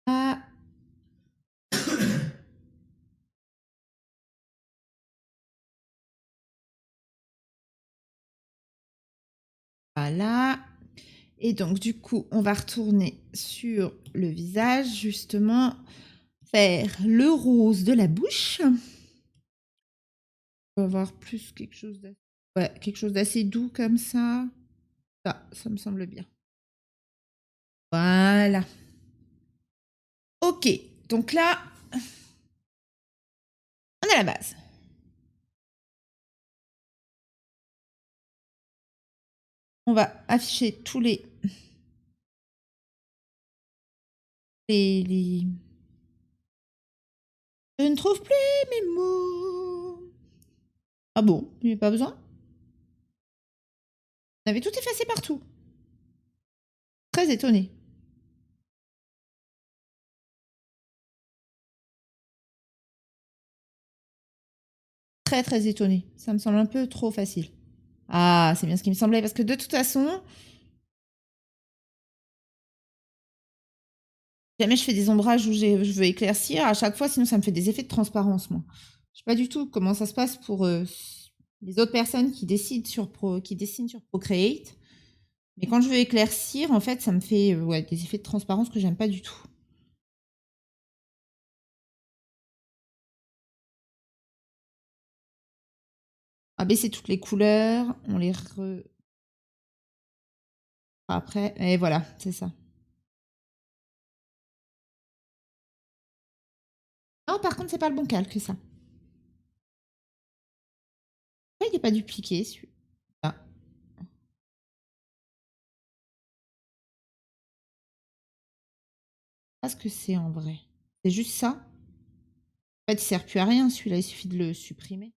Ah, voilà. Et donc, du coup, on va retourner sur le visage, justement, faire le rose de la bouche. On va avoir plus quelque chose d'assez... Ouais, quelque chose d'assez doux comme ça. Ça me semble bien. Voilà. Ok, donc là, on a la base. On va afficher tous les... Je ne trouve plus mes mots. Ah bon, il n'y a pas besoin? On avait tout effacé partout. Très étonné. Très très étonné. Ça me semble un peu trop facile. Ah, c'est bien ce qui me semblait, parce que de toute façon, jamais je fais des ombrages où je veux éclaircir, à chaque fois, sinon ça me fait des effets de transparence, moi. Je sais pas du tout comment ça se passe pour les autres personnes qui qui dessinent sur Procreate. Mais quand je veux éclaircir, en fait, ça me fait ouais, des effets de transparence que j'aime pas du tout. On va baisser toutes les couleurs, on les après, et voilà, c'est ça. Non, par contre, c'est pas le bon calque, ça. Ouais, il n'est pas dupliqué, celui-là. Pas ce que c'est en vrai. C'est juste ça. En fait, il sert plus à rien, celui-là, il suffit de le supprimer.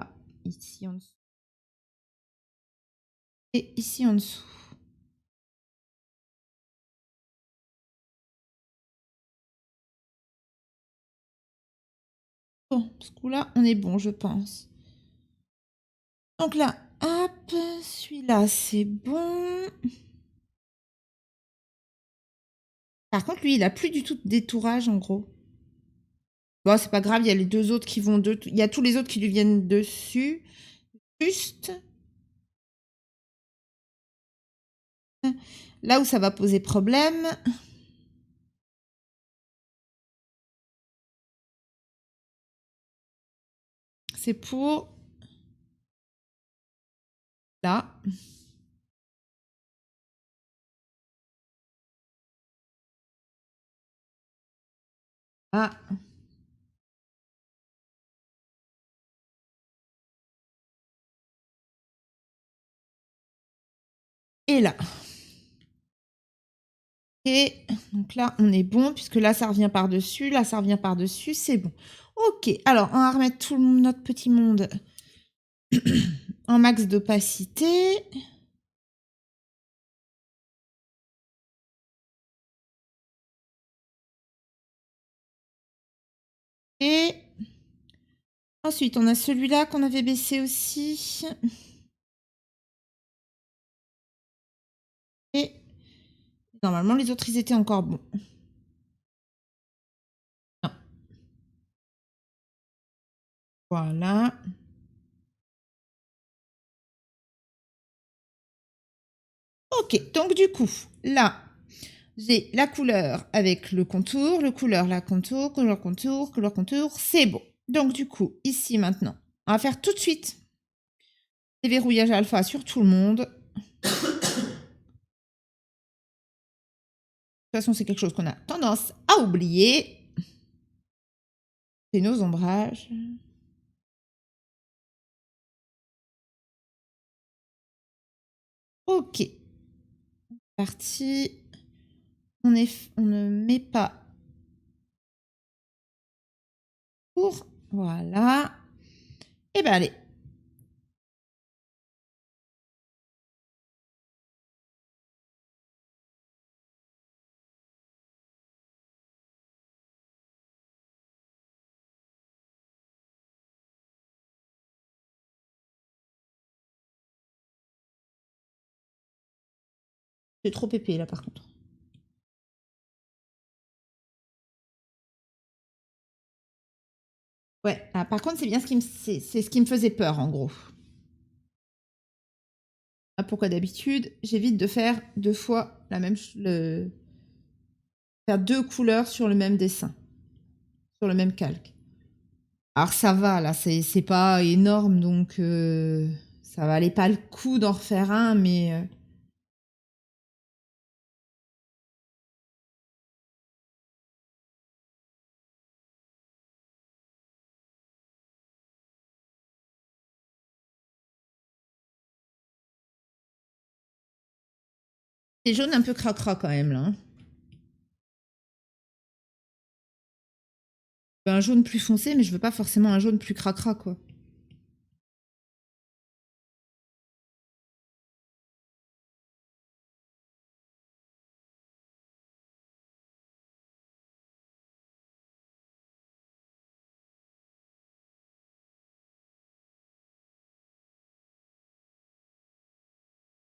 Ah, ici en dessous. Et ici en dessous. Bon, ce coup-là, on est bon, je pense. Donc là, hop, celui-là, c'est bon. Par contre, lui, il a plus du tout de détourage, en gros. Bon, c'est pas grave, il y a les deux autres qui vont... Il y a tous les autres qui lui viennent dessus. Juste... Là où ça va poser problème, c'est pour... Là. Ah. Et là. Et donc là, on est bon, puisque là, ça revient par-dessus, là, ça revient par-dessus, c'est bon. Ok, alors, on va remettre tout notre petit monde en max d'opacité. Et ensuite, on a celui-là qu'on avait baissé aussi. Et normalement, les autres, ils étaient encore bons. Non. Voilà. Ok, donc du coup, là, j'ai la couleur avec le contour, la contour, couleur, contour, c'est bon. Donc du coup, ici maintenant, on va faire tout de suite des verrouillages alpha sur tout le monde. De toute façon, c'est quelque chose qu'on a tendance à oublier. C'est nos ombrages. Ok. Parti. On ne met pas pour. Voilà. Et ben allez. C'est trop épais là par contre. Ouais. Ah, par contre, c'est bien c'est ce qui me faisait peur en gros. Ah, pourquoi d'habitude, j'évite de faire deux fois la même faire deux couleurs sur le même dessin, sur le même calque. Alors ça va, là, c'est pas énorme, donc ça valait pas le coup d'en refaire un, mais c'est jaune un peu cracra quand même, là. Hein. Un jaune plus foncé, mais je veux pas forcément un jaune plus cracra, quoi.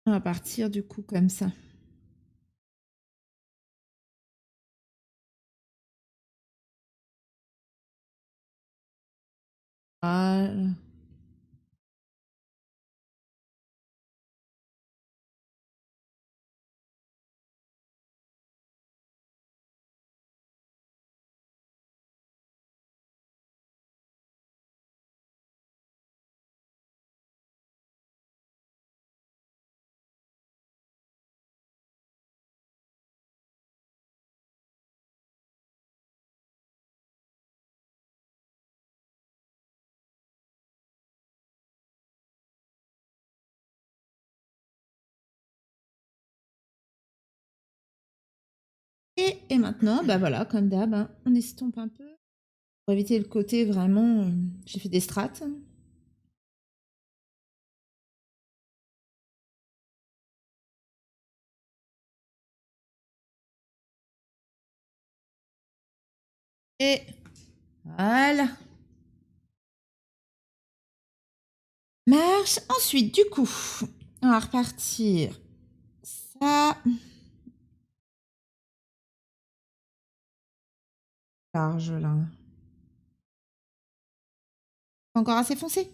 On va partir du coup comme ça. Voilà. Et maintenant, bah voilà, comme d'hab, hein, on estompe un peu. Pour éviter le côté vraiment, j'ai fait des strates. Et voilà. Marche. Ensuite, du coup, on va repartir. Ça. Large, là. Encore assez foncé?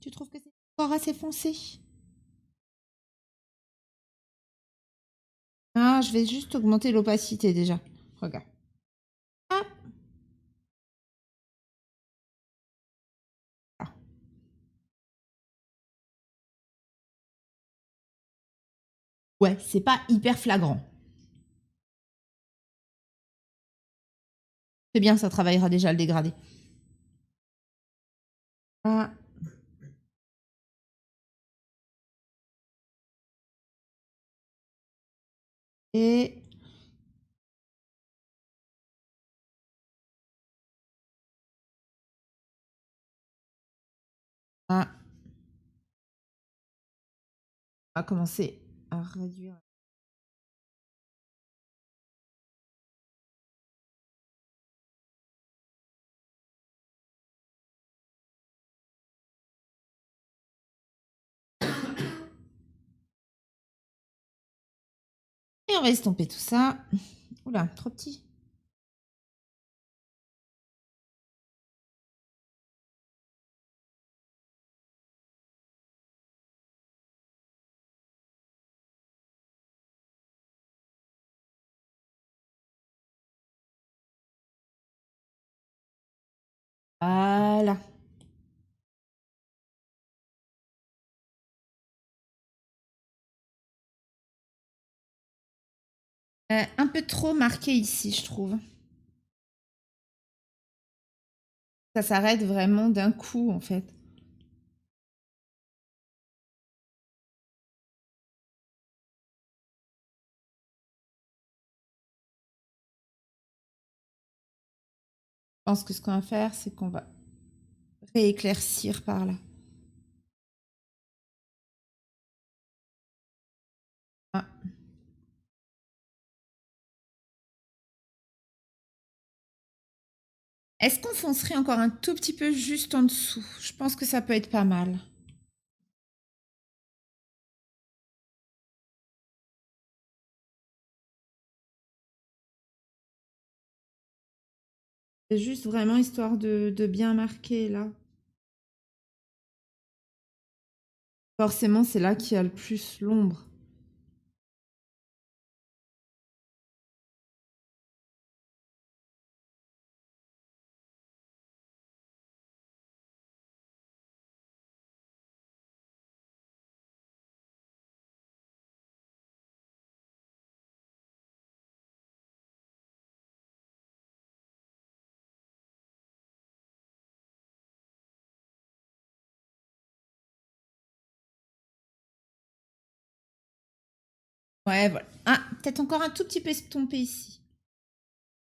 Tu trouves que c'est encore assez foncé? Ah, je vais juste augmenter l'opacité déjà. Regarde. Ah. Ah. Ouais, c'est pas hyper flagrant. C'est bien, ça travaillera déjà le dégradé. Ah. Et... Ah. On va commencer à réduire. Et on va estomper tout ça. Oula, trop petit. Voilà. Un peu trop marqué ici, je trouve. Ça s'arrête vraiment d'un coup, en fait. Je pense que ce qu'on va faire, c'est qu'on va rééclaircir par là. Ah. Est-ce qu'on foncerait encore un tout petit peu juste en dessous? Je pense que ça peut être pas mal. C'est juste vraiment histoire de bien marquer là. Forcément, c'est là qu'il y a le plus l'ombre. Ouais, voilà. Ah, peut-être encore un tout petit peu estompé ici.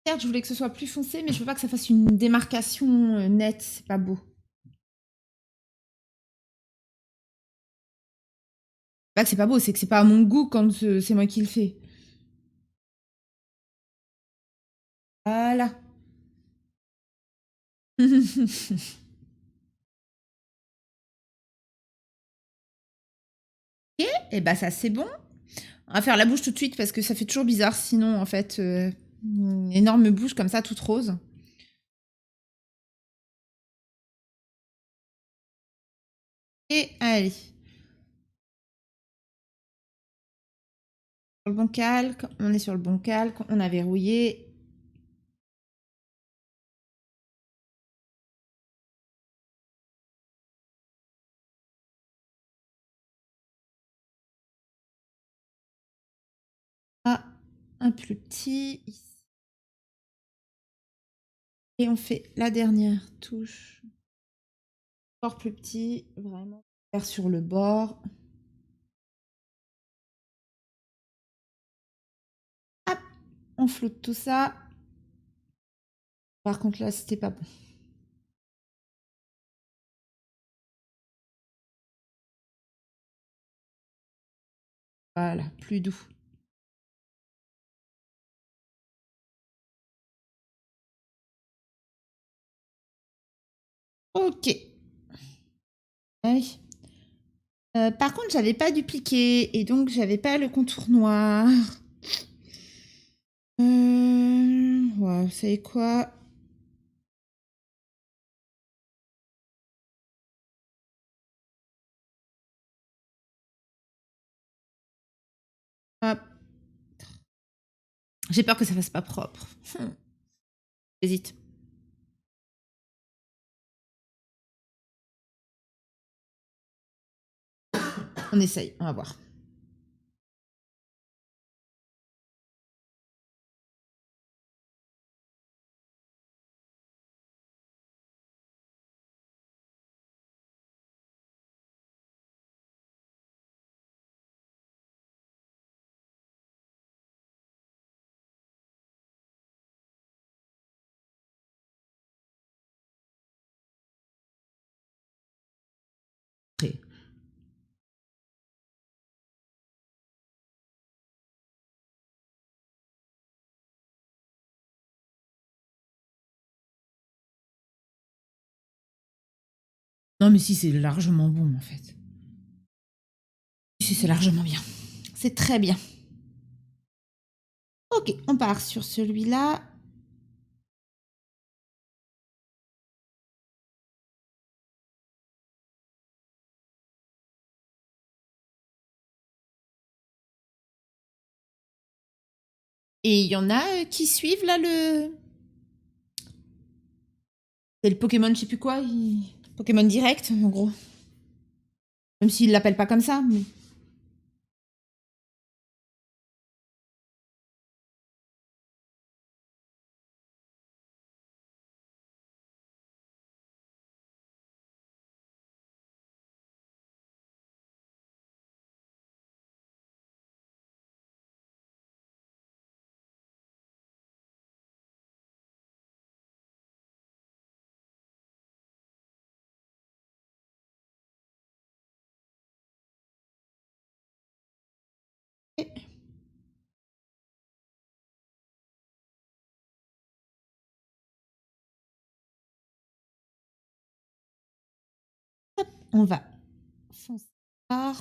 Certes, je voulais que ce soit plus foncé, mais je veux pas que ça fasse une démarcation nette. C'est pas beau. Pas que c'est pas beau, c'est que c'est pas à mon goût quand c'est moi qui le fais. Voilà. Ok, et bah ça c'est bon. On va faire la bouche tout de suite parce que ça fait toujours bizarre sinon en fait. Une énorme bouche comme ça toute rose. Et allez. Sur le bon calque, on est sur le bon calque, on a verrouillé. Ah, un plus petit ici. Et on fait la dernière touche. Encore plus petit, vraiment. Faire sur le bord. Hop, on flotte tout ça. Par contre là, c'était pas bon. Voilà, plus doux. Ok. Ouais. Par contre, j'avais pas dupliqué et donc j'avais pas le contour noir. Ouais, vous savez quoi? Hop. J'ai peur que ça fasse pas propre. J'hésite. On essaye, on va voir. Non, mais si, c'est largement bon, en fait. Si, c'est largement bien. C'est très bien. Ok, on part sur celui-là. Et il y en a qui suivent, là, le... C'est le Pokémon, je sais plus quoi. Pokémon Direct, en gros. Même s'ils l'appellent pas comme ça. Mais... On va foncer par...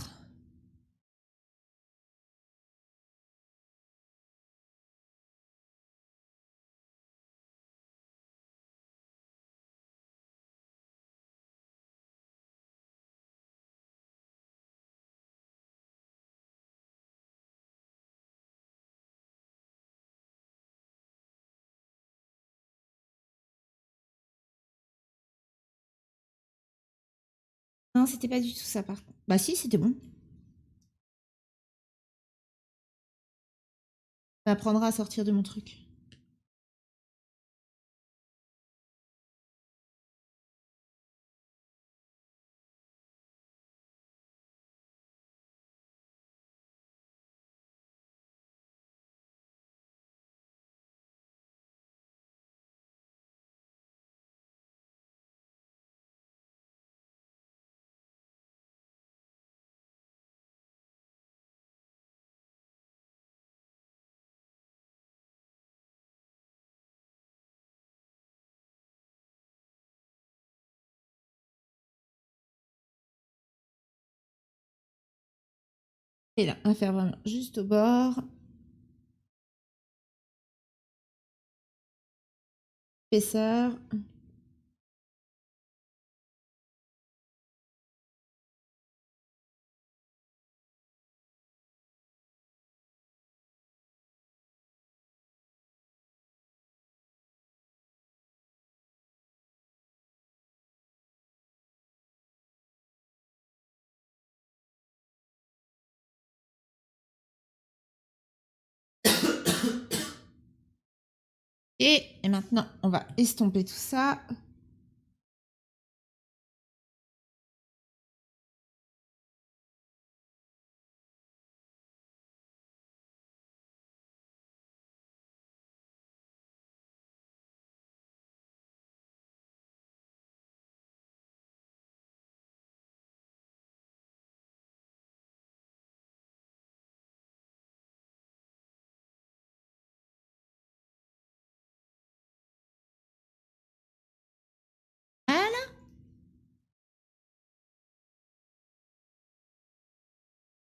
Non, c'était pas du tout ça, par contre. Bah si, c'était bon. Ça apprendra à sortir de mon truc. Et là, on va faire vraiment juste au bord. Épaisseur. Et maintenant, on va estomper tout ça. Voilà.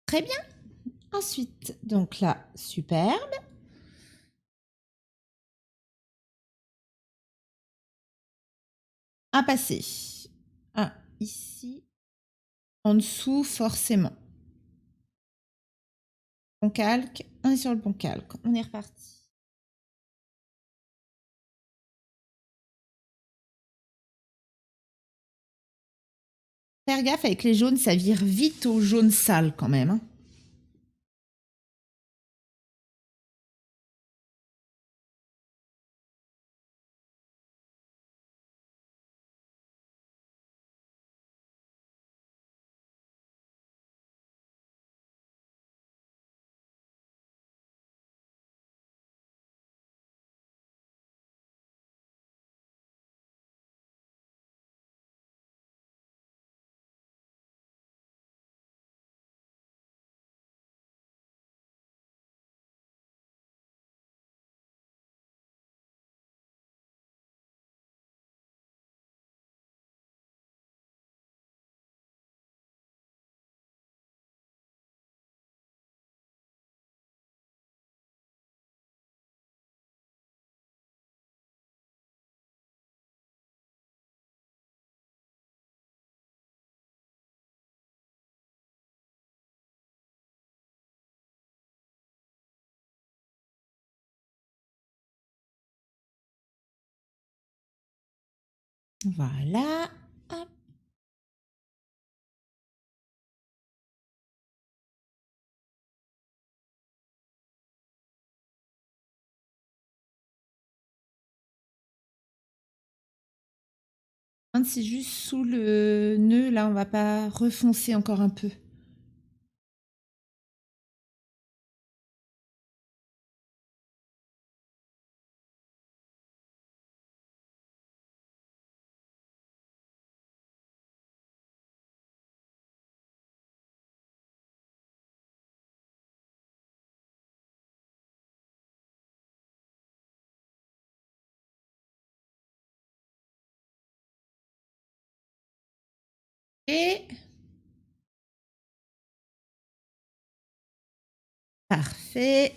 Très bien. Ensuite, donc là, superbe. Un passé. Un ici. En dessous, forcément. Bon calque. On est sur le bon calque. On est reparti. Faire gaffe avec les jaunes, ça vire vite au jaune sale quand même. Hein. Voilà. Hop. C'est juste sous le nœud, là, on va pas refoncer encore un peu. Et parfait.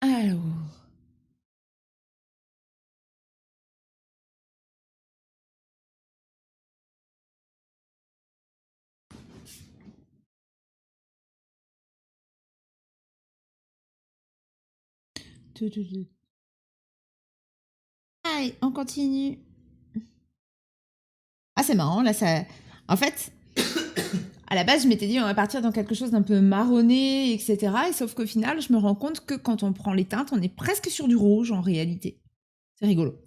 Alors. Allez, on continue. Ah, c'est marrant, là, ça. En fait, à la base, je m'étais dit, on va partir dans quelque chose d'un peu marronné, etc. Et sauf qu'au final, je me rends compte que quand on prend les teintes, on est presque sur du rouge en réalité. C'est rigolo.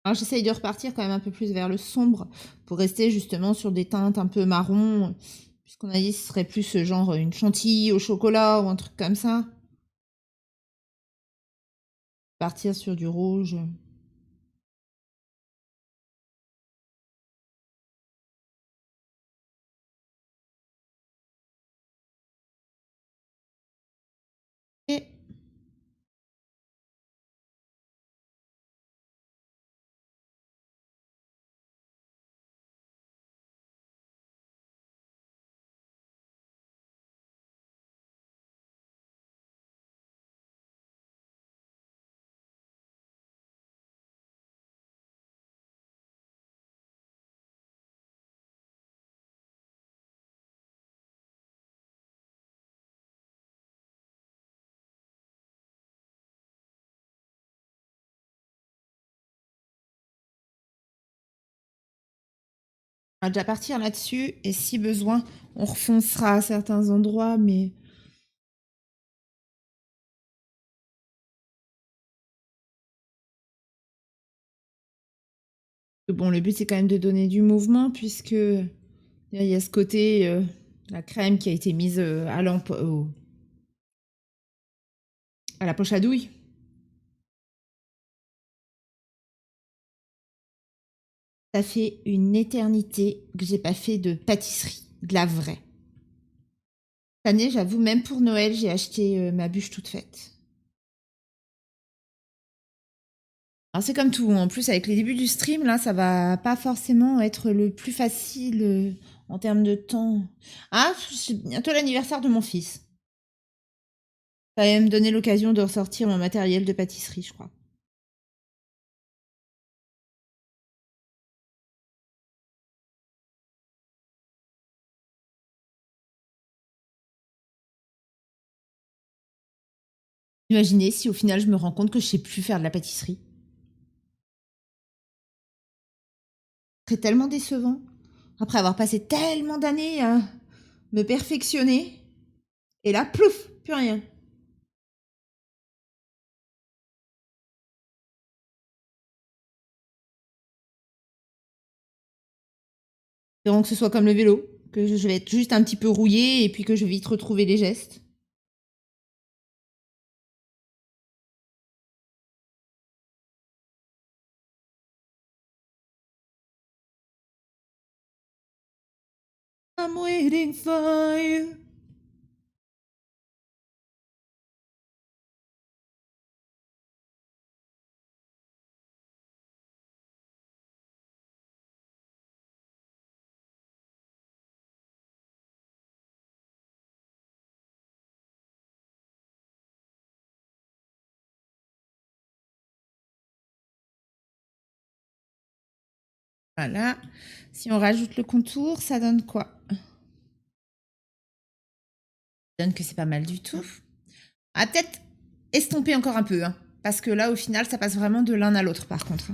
Alors, j'essaye de repartir quand même un peu plus vers le sombre pour rester justement sur des teintes un peu marron, puisqu'on a dit que ce serait plus genre une chantilly au chocolat ou un truc comme ça. Partir sur du rouge. Et on va déjà partir là-dessus. Et si besoin, on refoncera à certains endroits, mais bon, le but c'est quand même de donner du mouvement, puisque il y a ce côté, la crème qui a été mise à la poche à douille. Ça fait une éternité que j'ai pas fait de pâtisserie, de la vraie. Cette année, j'avoue, même pour Noël, j'ai acheté ma bûche toute faite. Alors c'est comme tout, hein. En plus avec les débuts du stream, là, ça va pas forcément être le plus facile en termes de temps. Ah, c'est bientôt l'anniversaire de mon fils. Ça va me donner l'occasion de ressortir mon matériel de pâtisserie, je crois. Imaginez si au final je me rends compte que je sais plus faire de la pâtisserie. C'est tellement décevant. Après avoir passé tellement d'années à me perfectionner, et là, plouf, plus rien. Espérons que ce soit comme le vélo, que je vais être juste un petit peu rouillée et puis que je vais vite retrouver les gestes. I'm waiting for you. Voilà. Si on rajoute le contour, ça donne quoi? Ça donne que c'est pas mal du tout. Ah, peut-être estomper encore un peu, hein, parce que là, au final, ça passe vraiment de l'un à l'autre, par contre.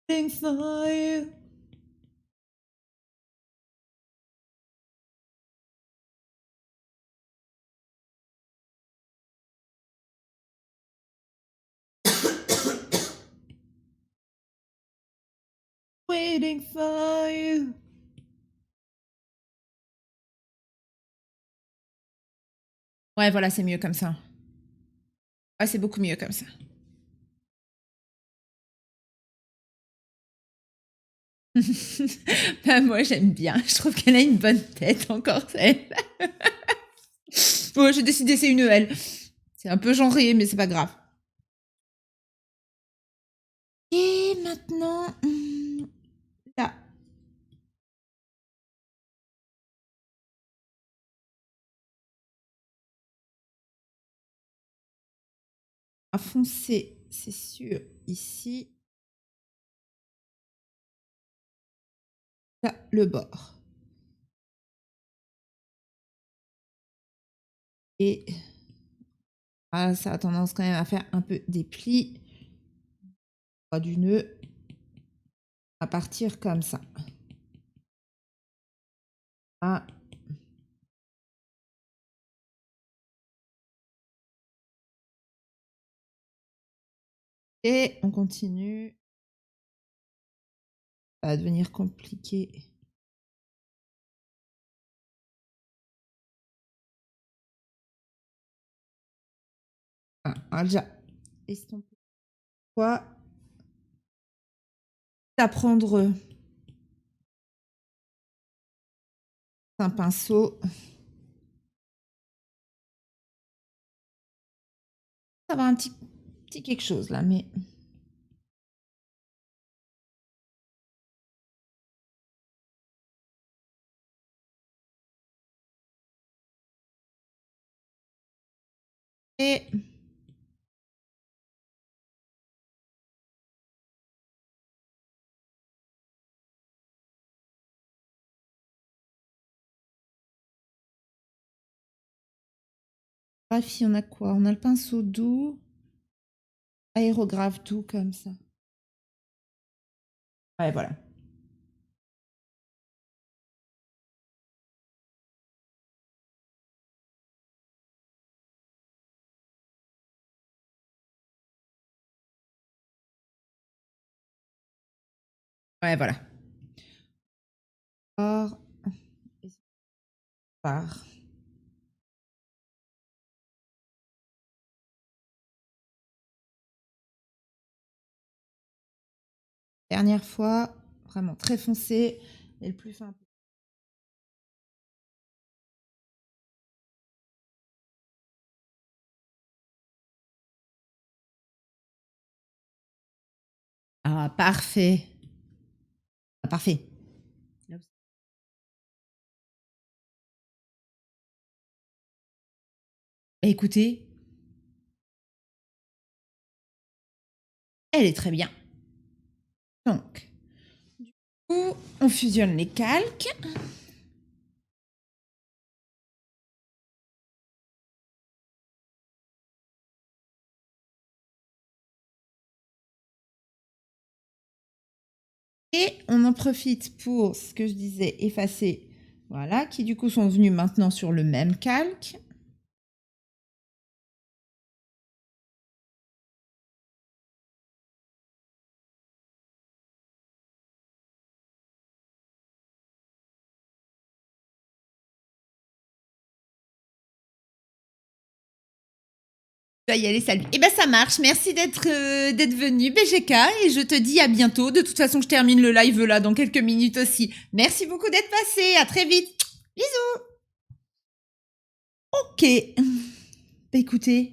Waiting for you. Waiting for you. Ouais, voilà, c'est mieux comme ça. Ouais, c'est beaucoup mieux comme ça. Bah, moi, j'aime bien. Je trouve qu'elle a une bonne tête, encore celle. Ouais, j'ai décidé, c'est une EL. C'est un peu genré, mais c'est pas grave. Et maintenant, là. À foncer, c'est sûr, ici. Là, le bord. Et ah, ça a tendance quand même à faire un peu des plis. Pas du nœud. À partir comme ça. Ah. Et on continue. Ça va devenir compliqué. Ah, déjà, estomper quoi. À prendre un pinceau. Ça va un petit quelque chose là, mais. Et bref, on a quoi? On a le pinceau doux, aérographe doux comme ça. Ouais, voilà. Ouais, voilà. Or, par. Dernière fois, vraiment très foncé et le plus fin. Ah, parfait. Ah, parfait. Écoutez, elle est très bien. Donc, du coup, on fusionne les calques. Et on en profite pour, ce que je disais, effacer, voilà, qui du coup sont venus maintenant sur le même calque. Tu vas y aller, salut. Eh ben ça marche, merci d'être venu, BGK, et je te dis à bientôt. De toute façon, je termine le live là dans quelques minutes aussi. Merci beaucoup d'être passé, à très vite. Bisous. Ok. Bah écoutez.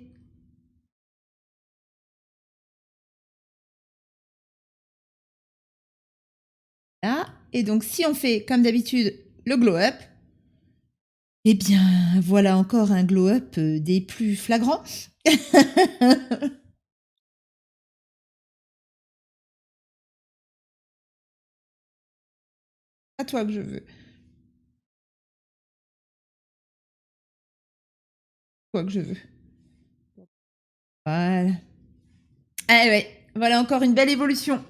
Là. Et donc si on fait comme d'habitude le glow up, eh bien voilà encore un glow up des plus flagrants. À toi que je veux. Quoi que je veux. Voilà. Ah ouais, voilà encore une belle évolution.